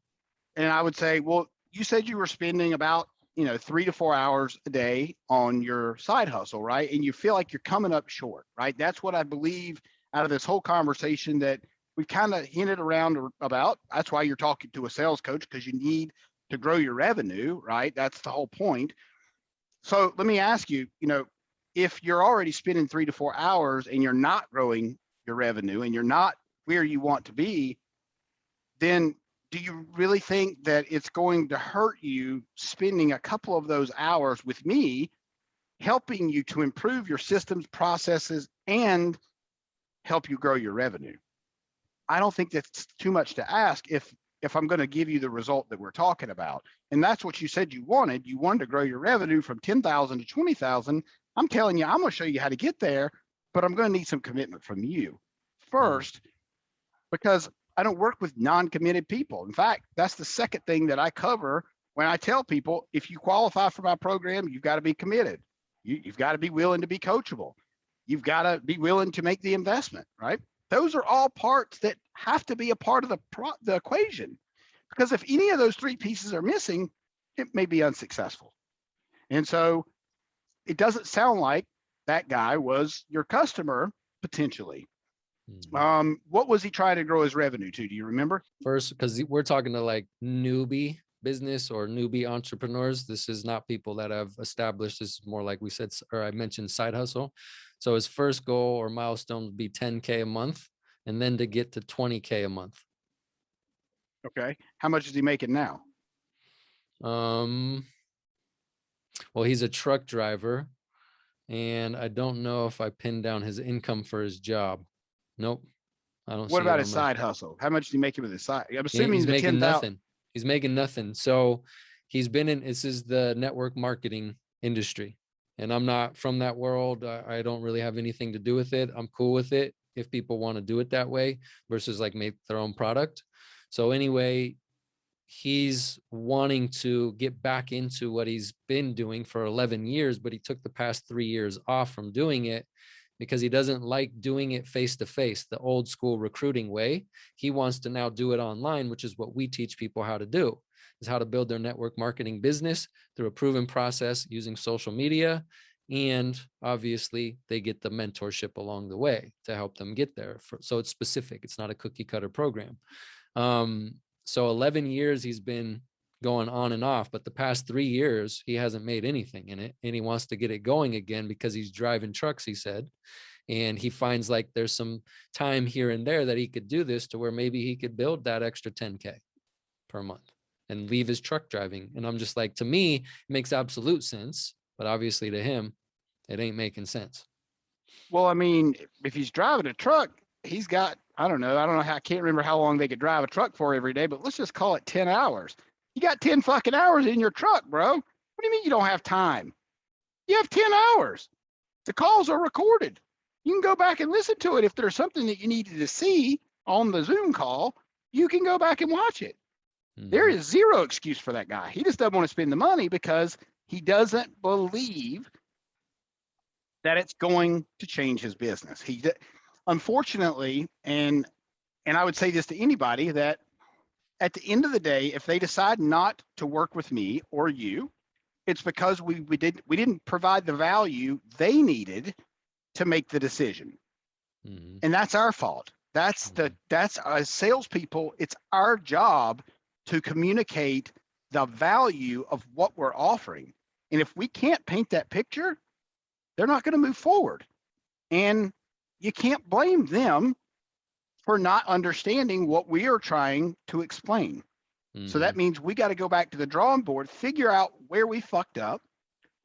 And I would say, well, you said you were spending about 3 to 4 hours a day on your side hustle, right? And you feel like you're coming up short, right? That's what I believe out of this whole conversation that we've kind of hinted around about. That's why you're talking to a sales coach, because you need to grow your revenue, right? That's the whole point. So let me ask you, if you're already spending 3 to 4 hours and you're not growing your revenue and you're not where you want to be, then do you really think that it's going to hurt you spending a couple of those hours with me, helping you to improve your systems, processes, and help you grow your revenue? I don't think that's too much to ask if I'm going to give you the result that we're talking about. And that's what you said you wanted. You wanted to grow your revenue from 10,000 to 20,000. I'm telling you, I'm going to show you how to get there, but I'm going to need some commitment from you first, because I don't work with non-committed people. In fact, that's the second thing that I cover when I tell people, if you qualify for my program, you've got to be committed. You've got to be willing to be coachable. You've got to be willing to make the investment, right? Those are all parts that have to be a part of the equation, because if any of those three pieces are missing, it may be unsuccessful. And so it doesn't sound like that guy was your customer potentially. What was he trying to grow his revenue to? Do you remember? First, because we're talking to like newbie business or newbie entrepreneurs. This is not people that have established. This is more like we said, or I mentioned, side hustle. So his first goal or milestone would be 10K a month, and then to get to 20K a month. Okay. How much is he making now? Well, he's a truck driver, and I don't know if I pinned down his income for his job. Nope. I don't. What about his side hustle? How much is he making with his side? I'm assuming he's making nothing. He's making nothing. So he's been in, this is the network marketing industry, and I'm not from that world. I don't really have anything to do with it. I'm cool with it if people want to do it that way versus like make their own product. So anyway, he's wanting to get back into what he's been doing for 11 years, but he took the past 3 years off from doing it because he doesn't like doing it face to face, the old school recruiting way. He wants to now do it online, which is what we teach people how to do, is how to build their network marketing business through a proven process using social media. And obviously they get the mentorship along the way to help them get there. So it's specific. It's not a cookie cutter program. So 11 years he's been going on and off, but the past 3 years he hasn't made anything in it, and he wants to get it going again because he's driving trucks, he said, and he finds like there's some time here and there that he could do this to where maybe he could build that extra 10K per month and leave his truck driving. And I'm just like, to me, it makes absolute sense, but obviously to him, it ain't making sense. Well, I mean, if he's driving a truck, he's got, I don't know how, I can't remember how long they could drive a truck for every day, but let's just call it 10 hours. You got 10 fucking hours in your truck, bro. What do you mean you don't have time? You have 10 hours. The calls are recorded. You can go back and listen to it. If there's something that you needed to see on the Zoom call, you can go back and watch it. There is zero excuse for that guy. He just doesn't want to spend the money because he doesn't believe that it's going to change his business. Unfortunately, and I would say this to anybody, that at the end of the day, if they decide not to work with me or you, it's because we didn't provide the value they needed to make the decision. And that's our fault. That's as salespeople, it's our job to communicate the value of what we're offering. And if we can't paint that picture, they're not going to move forward. And you can't blame them for not understanding what we are trying to explain. So that means we got to go back to the drawing board, figure out where we fucked up,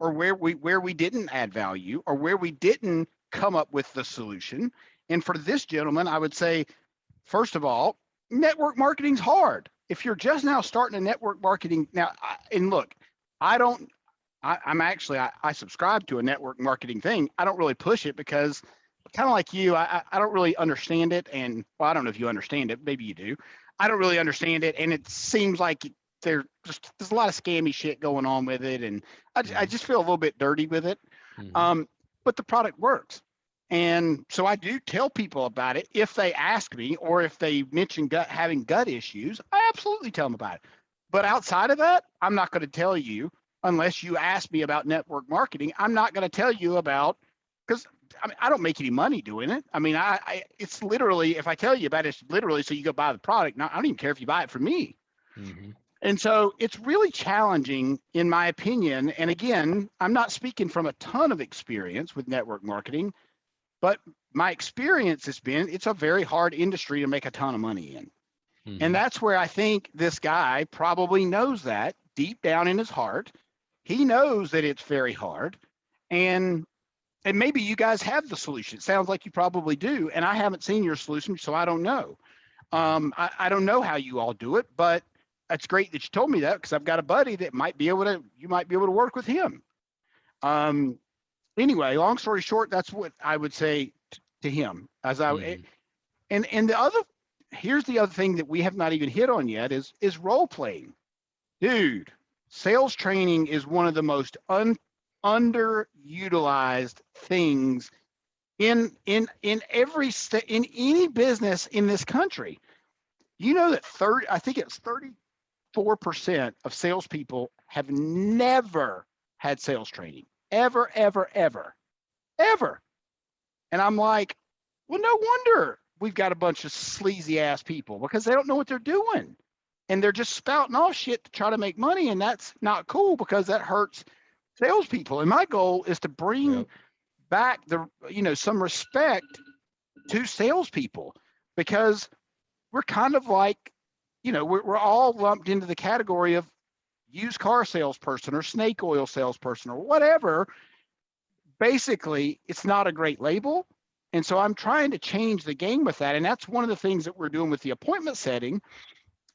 or where we didn't add value, or where we didn't come up with the solution. And for this gentleman, I would say, first of all, network marketing's hard. If you're just now starting a network marketing now, and look, I subscribe to a network marketing thing. I don't really push it because, kind of like you, I don't really understand it. And well, I don't know if you understand it. Maybe you do. I don't really understand it. And it seems like there's a lot of scammy shit going on with it. And I just feel a little bit dirty with it. But the product works. And so I do tell people about it if they ask me, or if they mention having gut issues, I absolutely tell them about it. But outside of that, I'm not going to tell you unless you ask me about network marketing. I'm not going to tell you about, because I don't make any money doing it. I mean, it's literally, if I tell you about it, it's literally so you go buy the product. Now, I don't even care if you buy it from me. And so it's really challenging, in my opinion. And again, I'm not speaking from a ton of experience with network marketing, but my experience has been it's a very hard industry to make a ton of money in. And that's where I think this guy probably knows that deep down in his heart. He knows that it's very hard. And maybe you guys have the solution. It sounds like you probably do. And I haven't seen your solution, so I don't know. I don't know how you all do it, but that's great that you told me that, because I've got a buddy that you might be able to work with him. Anyway, long story short, that's what I would say to him. Here's the other thing that we have not even hit on yet is role playing. Dude, sales training is one of the most underutilized things in any business in this country. You know that 34% of salespeople have never had sales training, ever. And I'm like, well, no wonder we've got a bunch of sleazy ass people, because they don't know what they're doing, and they're just spouting off shit to try to make money, and that's not cool, because that hurts salespeople. And my goal is to bring back some respect to salespeople, because we're kind of like, we're all lumped into the category of used car salesperson or snake oil salesperson or whatever. Basically, it's not a great label. And so I'm trying to change the game with that. And that's one of the things that we're doing with the appointment setting.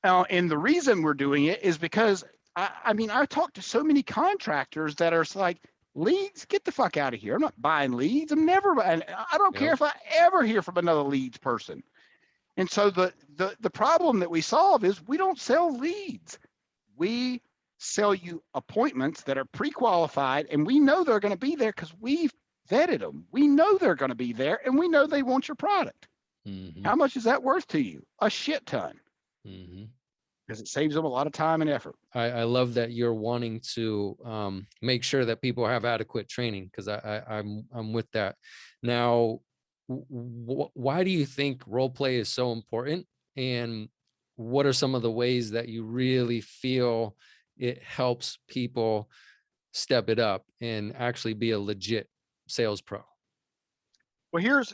And the reason we're doing it is because, I talk to so many contractors that are like, leads, get the fuck out of here. I'm not buying leads. I don't care if I ever hear from another leads person. And so the problem that we solve is we don't sell leads. We sell you appointments that are pre-qualified, and we know they're going to be there because we've vetted them. We know they're going to be there, and we know they want your product. How much is that worth to you? A shit ton. Because it saves them a lot of time and effort. I love that you're wanting to make sure that people have adequate training, because I'm with that. Now, why do you think role play is so important, and what are some of the ways that you really feel it helps people step it up and actually be a legit sales pro? Well, here's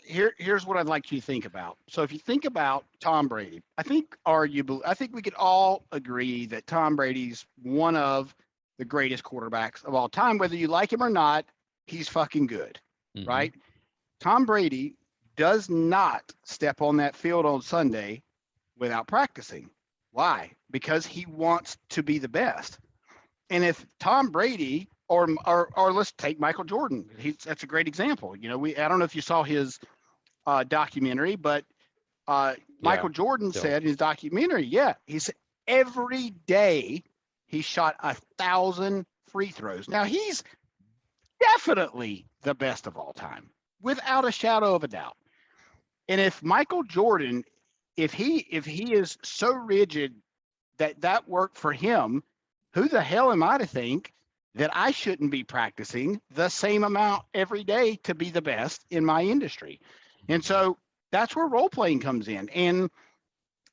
what I'd like you to think about. So if you think about Tom Brady, I think we could all agree that Tom Brady's one of the greatest quarterbacks of all time. Whether you like him or not, he's fucking good, right? Tom Brady does not step on that field on Sunday without practicing. Why? Because he wants to be the best. And if Tom Brady or let's take Michael Jordan, that's a great example. I don't know if you saw his documentary, but Michael Jordan said in his documentary, he said every day he shot 1,000 free throws. Now he's definitely the best of all time, without a shadow of a doubt. And if Michael Jordan, if he is so rigid that worked for him, who the hell am I to think that I shouldn't be practicing the same amount every day to be the best in my industry? And so that's where role playing comes in. And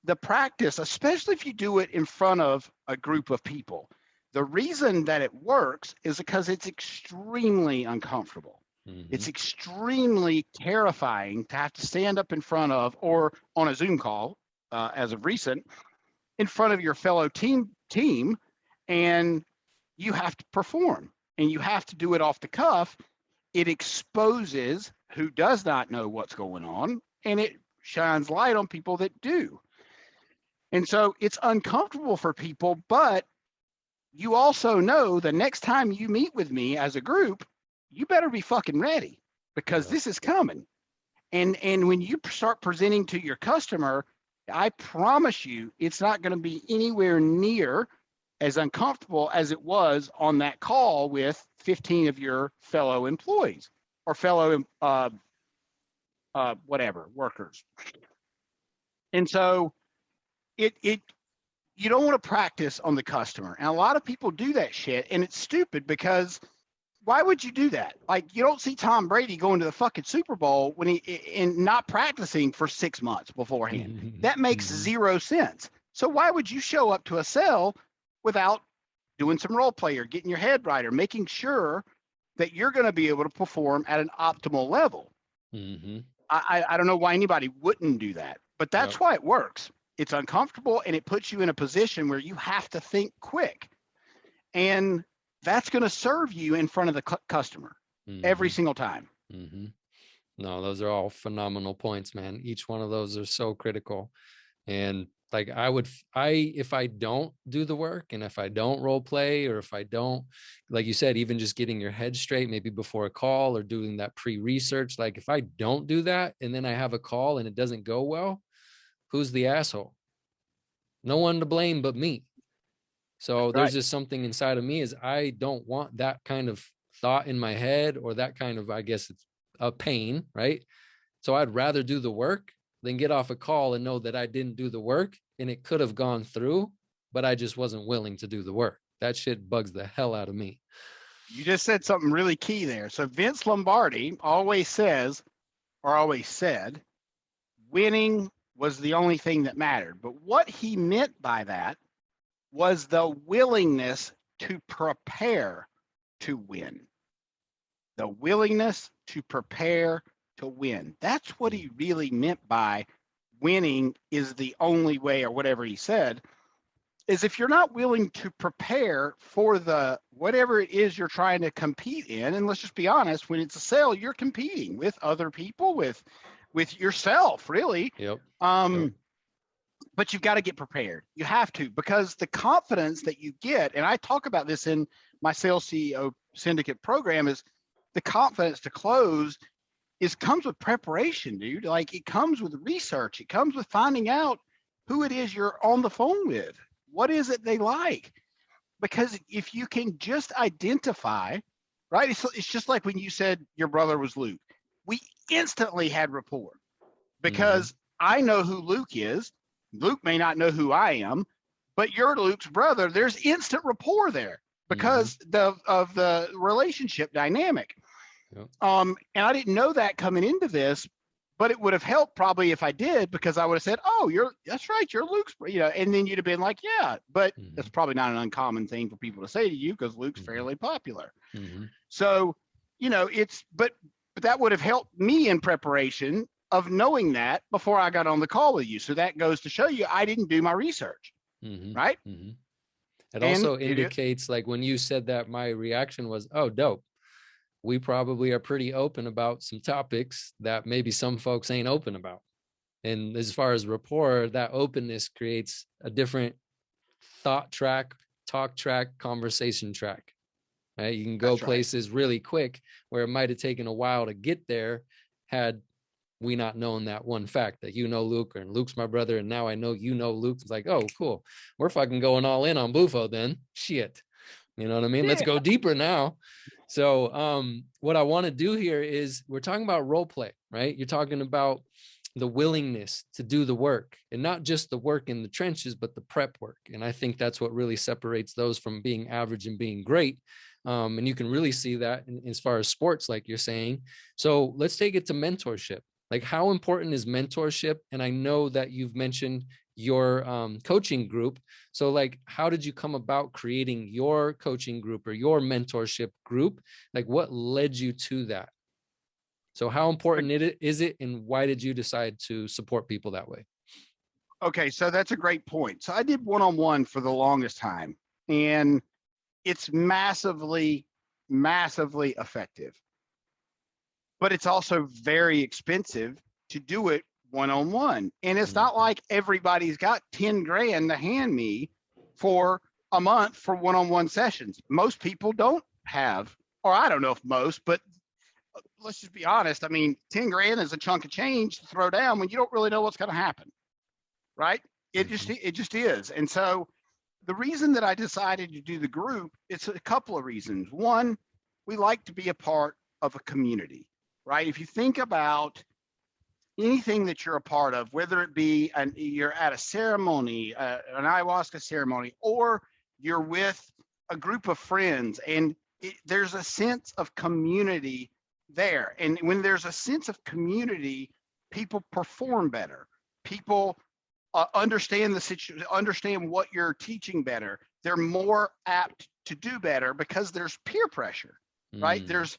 the practice, especially if you do it in front of a group of people, the reason that it works is because it's extremely uncomfortable. It's extremely terrifying to have to stand up in front of, or on a Zoom call, as of recent, in front of your fellow team, and you have to perform, and you have to do it off the cuff. It exposes who does not know what's going on, and it shines light on people that do. And so it's uncomfortable for people, but you also know the next time you meet with me as a group, you better be fucking ready, because this is coming. And when you start presenting to your customer, I promise you, it's not going to be anywhere near as uncomfortable as it was on that call with 15 of your fellow employees or fellow whatever workers. And so you don't want to practice on the customer. And a lot of people do that shit, and it's stupid, because why would you do that? Like, you don't see Tom Brady going to the fucking Super Bowl when and not practicing for 6 months beforehand. That makes zero sense. So why would you show up to a sale without doing some role play or getting your head right or making sure that you're going to be able to perform at an optimal level? I don't know why anybody wouldn't do that, but that's why it works. It's uncomfortable, and it puts you in a position where you have to think quick. And that's going to serve you in front of the customer every single time. No, those are all phenomenal points, man. Each one of those are so critical. And like, if I don't do the work, and if I don't role play, or if I don't, like you said, even just getting your head straight, maybe before a call or doing that pre-research, like if I don't do that and then I have a call and it doesn't go well, who's the asshole? No one to blame but me. So there's just something inside of me is I don't want that kind of thought in my head, or that kind of, I guess it's a pain, right? So I'd rather do the work than get off a call and know that I didn't do the work and it could have gone through, but I just wasn't willing to do the work. That shit bugs the hell out of me. You just said something really key there. So Vince Lombardi always says, or always said, winning was the only thing that mattered. But what he meant by that was the willingness to prepare to win. The willingness to prepare to win. That's what he really meant by winning is the only way, or whatever he said, is if you're not willing to prepare for the whatever it is you're trying to compete in, and let's just be honest, when it's a sale, you're competing with other people, with yourself, really. But you've got to get prepared. You have to, because the confidence that you get, and I talk about this in my Sales CEO Syndicate program, is the confidence to close comes with preparation, dude. Like, it comes with research. It comes with finding out who it is you're on the phone with. What is it they like? Because if you can just identify, right? It's just like when you said your brother was Luke. We instantly had rapport, because I know who Luke is. Luke may not know who I am, but you're Luke's brother. There's instant rapport there because of the relationship dynamic. And I didn't know that coming into this, but it would have helped probably if I did, because I would have said, "Oh, that's right, you're Luke's," and then you'd have been like, "Yeah," but that's probably not an uncommon thing for people to say to you, because Luke's fairly popular. So, but that would have helped me in preparation of knowing that before I got on the call with you. So that goes to show you I didn't do my research, right? It also indicates, like when you said that, my reaction was, oh, dope. We probably are pretty open about some topics that maybe some folks ain't open about. And as far as rapport, that openness creates a different thought track, talk track, conversation track. Right? You can go places really quick where it might have taken a while to get there had we not known that one fact that Luke, and Luke's my brother, and now I know Luke. It's like, oh, cool. We're fucking going all in on Bufo then. Shit. You know what I mean? Yeah. Let's go deeper now. So what I want to do here is we're talking about role play, right? You're talking about the willingness to do the work, and not just the work in the trenches, but the prep work. And I think that's what really separates those from being average and being great. And you can really see that as far as sports, like you're saying. So let's take it to mentorship. Like, how important is mentorship? And I know that you've mentioned your coaching group. So like, how did you come about creating your coaching group or your mentorship group? Like, what led you to that? So how important is it, and why did you decide to support people that way? Okay, so that's a great point. So I did one-on-one for the longest time, and it's massively, massively effective. But it's also very expensive to do it one-on-one. And it's not like everybody's got 10 grand to hand me for a month for one-on-one sessions. Most people don't have, or I don't know if most, but let's just be honest. I mean, 10 grand is a chunk of change to throw down when you don't really know what's going to happen, right? It just is. And so the reason that I decided to do the group, it's a couple of reasons. One, we like to be a part of a community, right? If you think about anything that you're a part of, whether it be you're at a ceremony, an ayahuasca ceremony, or you're with a group of friends, and there's a sense of community there. And when there's a sense of community, people perform better. People understand the situation, understand what you're teaching better. They're more apt to do better because there's peer pressure, right? There's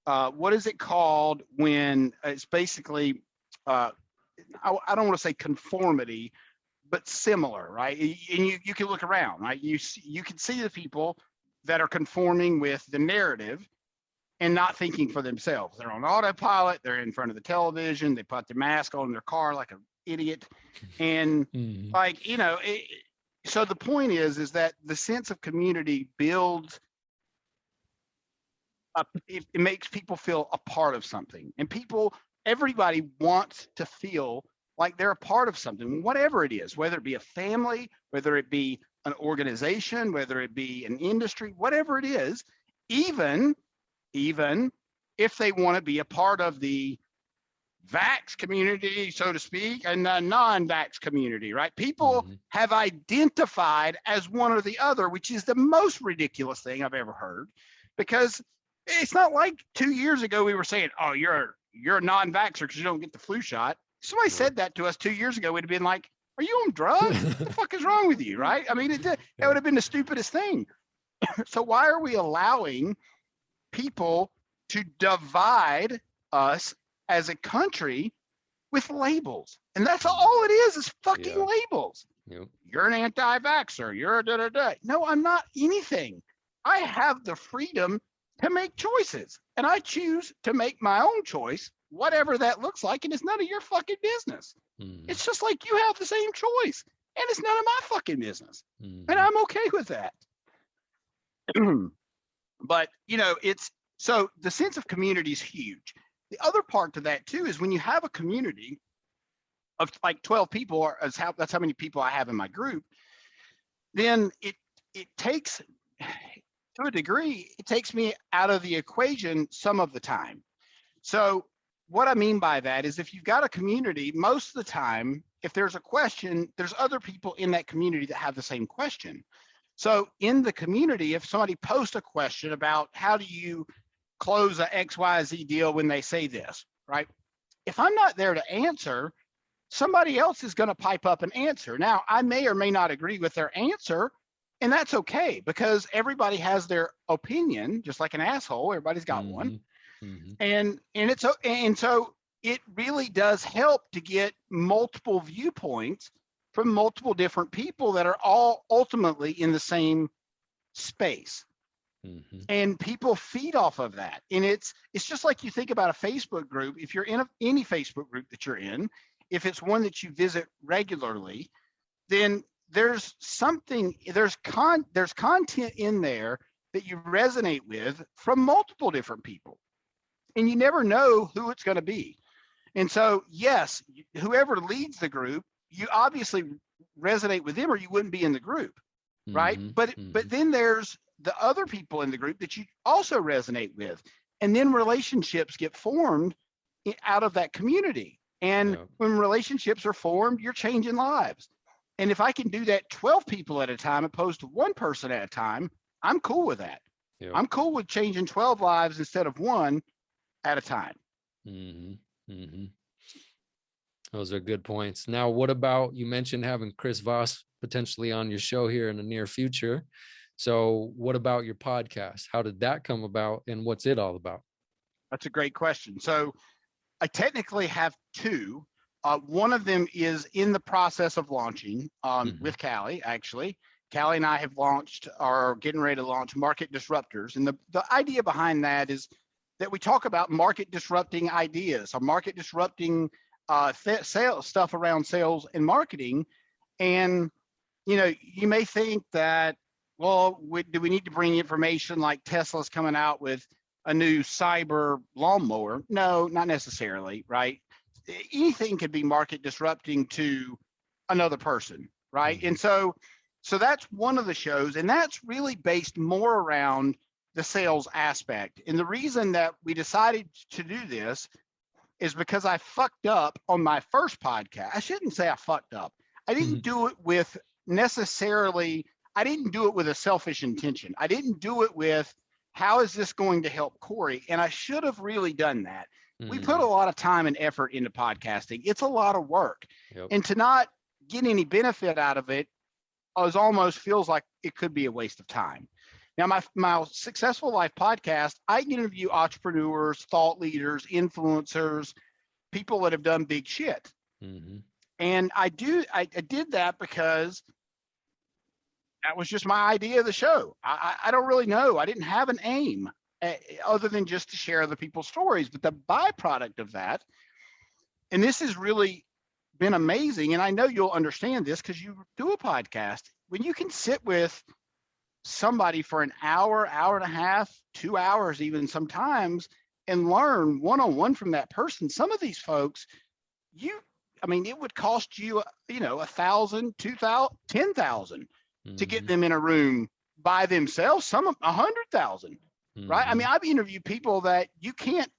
what is it called when it's basically, I don't want to say conformity, but similar, right? And you can look around, right? You can see the people that are conforming with the narrative and not thinking for themselves. They're on autopilot. They're in front of the television. They put their mask on in their car like an idiot. And like, you know, so the point is that the sense of community builds up. It makes people feel a part of something, and everybody wants to feel like they're a part of something, whatever it is, whether it be a family, whether it be an organization, whether it be an industry, whatever it is, even if they want to be a part of the vax community, so to speak, and the non-vax community, right? People have identified as one or the other, which is the most ridiculous thing I've ever heard, because it's not like 2 years ago we were saying, oh, you're a non-vaxxer because you don't get the flu shot. If somebody said that to us 2 years ago, we'd have been like, are you on drugs? What the fuck is wrong with you, right? I mean, that would have been the stupidest thing. So why are we allowing people to divide us as a country with labels? And that's all it is fucking labels. You're an anti-vaxxer. You're a da-da-da. No, I'm not anything. I have the freedom to make choices, and I choose to make my own choice, whatever that looks like, and it's none of your fucking business. It's just like you have the same choice, and it's none of my fucking business. And I'm okay with that. But, you know, so the sense of community is huge. The other part to that too is when you have a community of like 12 people, that's how many people I have in my group, then it takes, to a degree, it takes me out of the equation some of the time. So what I mean by that is if you've got a community, most of the time, if there's a question, there's other people in that community that have the same question. So in the community, if somebody posts a question about how do you close a XYZ deal when they say this, right? If I'm not there to answer, somebody else is going to pipe up and answer. Now, I may or may not agree with their answer, and that's okay because everybody has their opinion, just like an asshole. Everybody's got one. And so it really does help to get multiple viewpoints from multiple different people that are all ultimately in the same space. And people feed off of that. And it's just like you think about a Facebook group. If you're in any Facebook group that you're in, if it's one that you visit regularly, then there's content in there that you resonate with from multiple different people, and you never know who it's going to be. And so, yes, whoever leads the group, you obviously resonate with them or you wouldn't be in the group, right? But then there's the other people in the group that you also resonate with, and then relationships get formed out of that community. And when relationships are formed, you're changing lives. And if I can do that 12 people at a time opposed to one person at a time, I'm cool with that. I'm cool with changing 12 lives instead of one at a time. Those are good points. Now, what about, you mentioned having Chris Voss potentially on your show here in the near future. So what about your podcast? How did that come about and what's it all about? That's a great question. So I technically have two. One of them is in the process of launching with Callie, actually. Callie and I have launched, or getting ready to launch, Market Disruptors. And the idea behind that is that we talk about market disrupting ideas, or market disrupting sales stuff around sales and marketing. And, you know, you may think that, well, do we need to bring information like Tesla's coming out with a new cyber lawnmower? No, not necessarily, right? Anything could be market disrupting to another person, right? And so that's one of the shows, and that's really based more around the sales aspect. And the reason that we decided to do this is because I fucked up on my first podcast. I shouldn't say I fucked up. I didn't do it with necessarily, I didn't do it with a selfish intention. I didn't do it with, how is this going to help Corey? And I should have really done that. We put a lot of time and effort into podcasting. It's a lot of work. And to not get any benefit out of it almost feels like it could be a waste of time. Now, my Successful Life podcast, I interview entrepreneurs, thought leaders, influencers, people that have done big shit. And I did that because that was just my idea of the show. I don't really know. I didn't have an aim other than just to share other people's stories. But the byproduct of that, and this has really been amazing, and I know you'll understand this because you do a podcast, when you can sit with somebody for an hour, hour and a half, 2 hours even sometimes, and learn one-on-one from that person. Some of these folks, it would cost you, $1,000, $2,000, $10,000 to get them in a room by themselves. Some of $100,000, right? I mean, I've interviewed people that you can't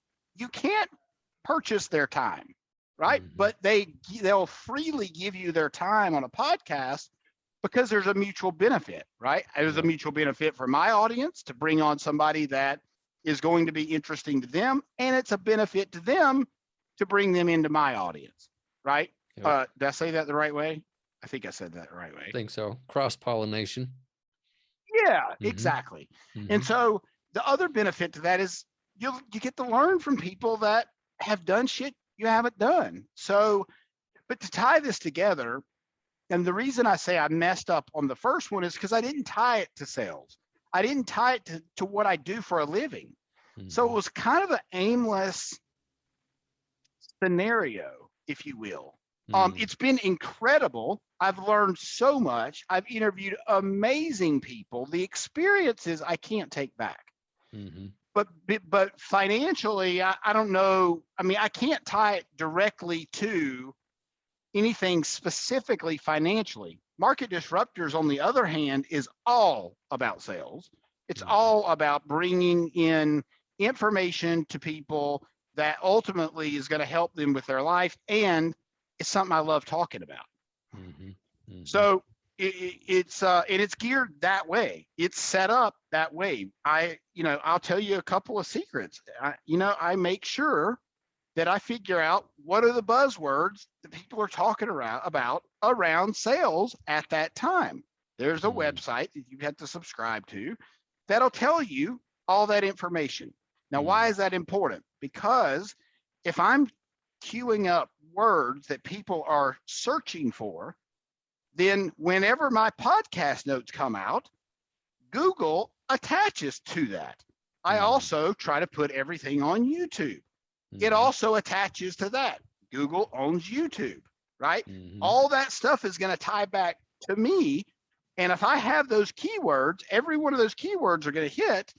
purchase their time, right? But they'll freely give you their time on a podcast because there's a mutual benefit, right? There's a mutual benefit for my audience to bring on somebody that is going to be interesting to them, and it's a benefit to them to bring them into my audience, right? Did I say that the right way? I think I said that the right way. I think so. Cross-pollination. Yeah, exactly. And so the other benefit to that is you get to learn from people that have done shit you haven't done. So, but to tie this together, and the reason I say I messed up on the first one is because I didn't tie it to sales. I didn't tie it to what I do for a living. So it was kind of an aimless scenario, if you will. It's been incredible. I've learned so much. I've interviewed amazing people. The experiences I can't take back. But financially, I don't know. I mean, I can't tie it directly to anything specifically financially. Market Disruptors, on the other hand, is all about sales. It's all about bringing in information to people that ultimately is going to help them with their life, and it's something I love talking about. So it's geared that way. It's set up that way. I'll tell you a couple of secrets. I make sure that I figure out what are the buzzwords that people are talking about around sales at that time. There's a website that you have to subscribe to that'll tell you all that information. Now, why is that important? Because if I'm queuing up words that people are searching for, then whenever my podcast notes come out, Google attaches to that. I also try to put everything on YouTube. It also attaches to that. Google owns YouTube, right? All that stuff is going to tie back to me. And if I have those keywords, every one of those keywords are going to hit.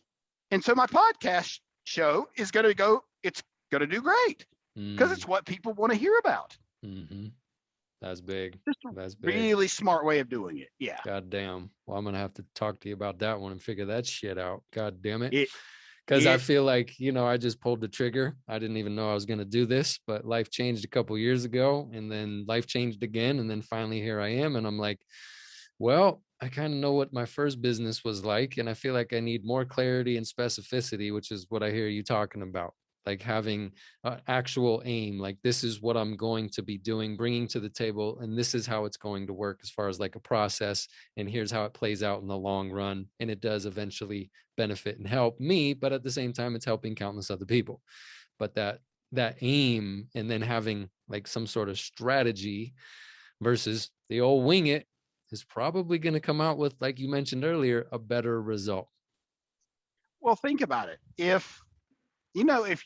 And so my podcast show is going to go, it's going to do great because it's what people want to hear about. That's big. That's big. Really smart way of doing it. Yeah. God damn. Well, I'm going to have to talk to you about that one and figure that shit out. God damn it. Because I feel like, I just pulled the trigger. I didn't even know I was going to do this, but life changed a couple years ago, and then life changed again. And then finally here I am. And I'm like, well, I kind of know what my first business was like. And I feel like I need more clarity and specificity, which is what I hear you talking about. like having an actual aim, like this is what I'm going to be doing, bringing to the table, and this is how it's going to work as far as like a process, and here's how it plays out in the long run, and it does eventually benefit and help me, but at the same time it's helping countless other people. But that aim, and then having like some sort of strategy versus the old wing it, is probably going to come out with, like you mentioned earlier, a better result. Well, think about it. If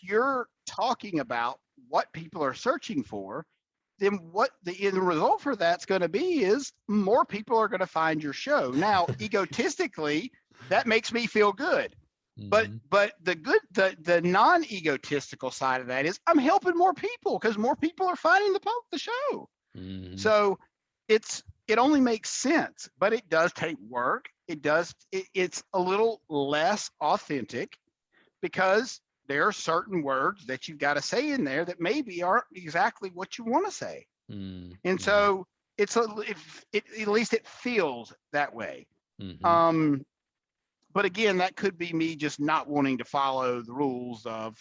you're talking about what people are searching for, then what the end result for that's going to be is more people are going to find your show. Now, egotistically, that makes me feel good. Mm-hmm. But the non-egotistical side of that is I'm helping more people because more people are finding the show. Mm-hmm. So it only makes sense, but it does take work. It's a little less authentic because there are certain words that you've got to say in there that maybe aren't exactly what you want to say. Mm-hmm. And so at least it feels that way. Mm-hmm. But again, that could be me just not wanting to follow the rules of,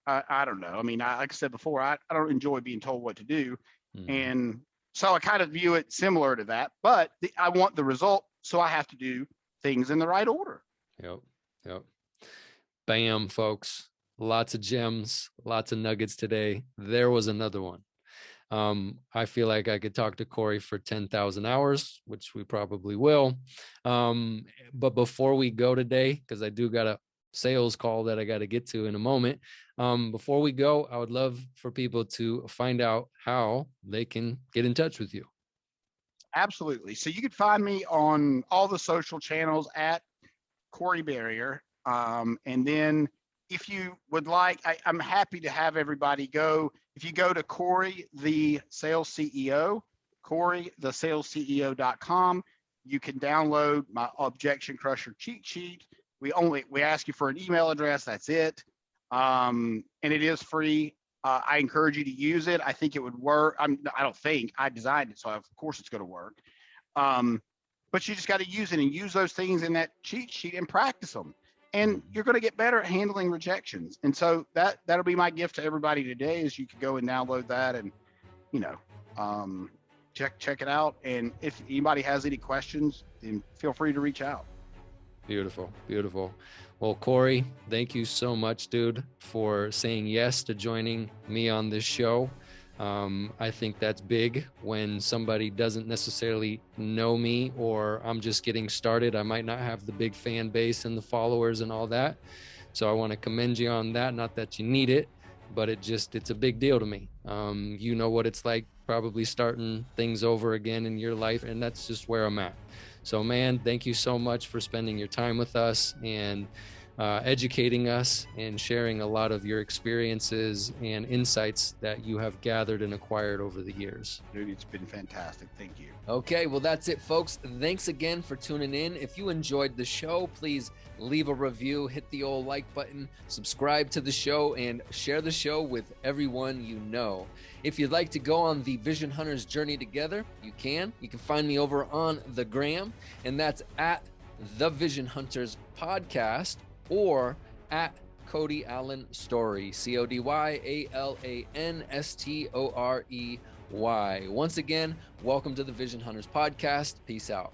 I don't know. I mean, like I said before, I don't enjoy being told what to do. Mm-hmm. And so I kind of view it similar to that, but I want the result. So I have to do things in the right order. Yep. Bam, folks. Lots of gems, lots of nuggets today. There was another one. I feel like I could talk to Corey for 10,000 hours, which we probably will. But before we go today, because I do got a sales call that I got to get to in a moment. Before we go, I would love for people to find out how they can get in touch with you. Absolutely. So you can find me on all the social channels at Corey Berrier. And then if you would like, I'm happy to have everybody go. If you go to Corey, the Sales CEO, CoreyTheSalesCEO.com, you can download my Objection Crusher cheat sheet. We ask you for an email address. That's it. And it is free. I encourage you to use it. I think it would work. I designed it, so of course it's going to work. But you just got to use it and use those things in that cheat sheet and practice them. And you're going to get better at handling rejections. And so that'll be my gift to everybody today is you can go and download that and, check it out. And if anybody has any questions, then feel free to reach out. Beautiful. Well, Corey, thank you so much, dude, for saying yes to joining me on this show. I think that's big when somebody doesn't necessarily know me, or I'm just getting started. I might not have the big fan base and the followers and all that. So I want to commend you on that. Not that you need it, but it's a big deal to me. You know what it's like probably starting things over again in your life. And that's just where I'm at. So, man, thank you so much for spending your time with us and educating us and sharing a lot of your experiences and insights that you have gathered and acquired over the years. Dude, it's been fantastic. Thank you. Okay, well, that's it, folks. Thanks again for tuning in. If you enjoyed the show, please leave a review, hit the old like button, subscribe to the show, and share the show with everyone you know. If you'd like to go on the Vision Hunters journey together, you can. You can find me over on the gram, and that's at the Vision Hunters Podcast, or at Cody Allen Storey, CODYALANSTOREY. Once again, welcome to the Vision Hunters Podcast. Peace out.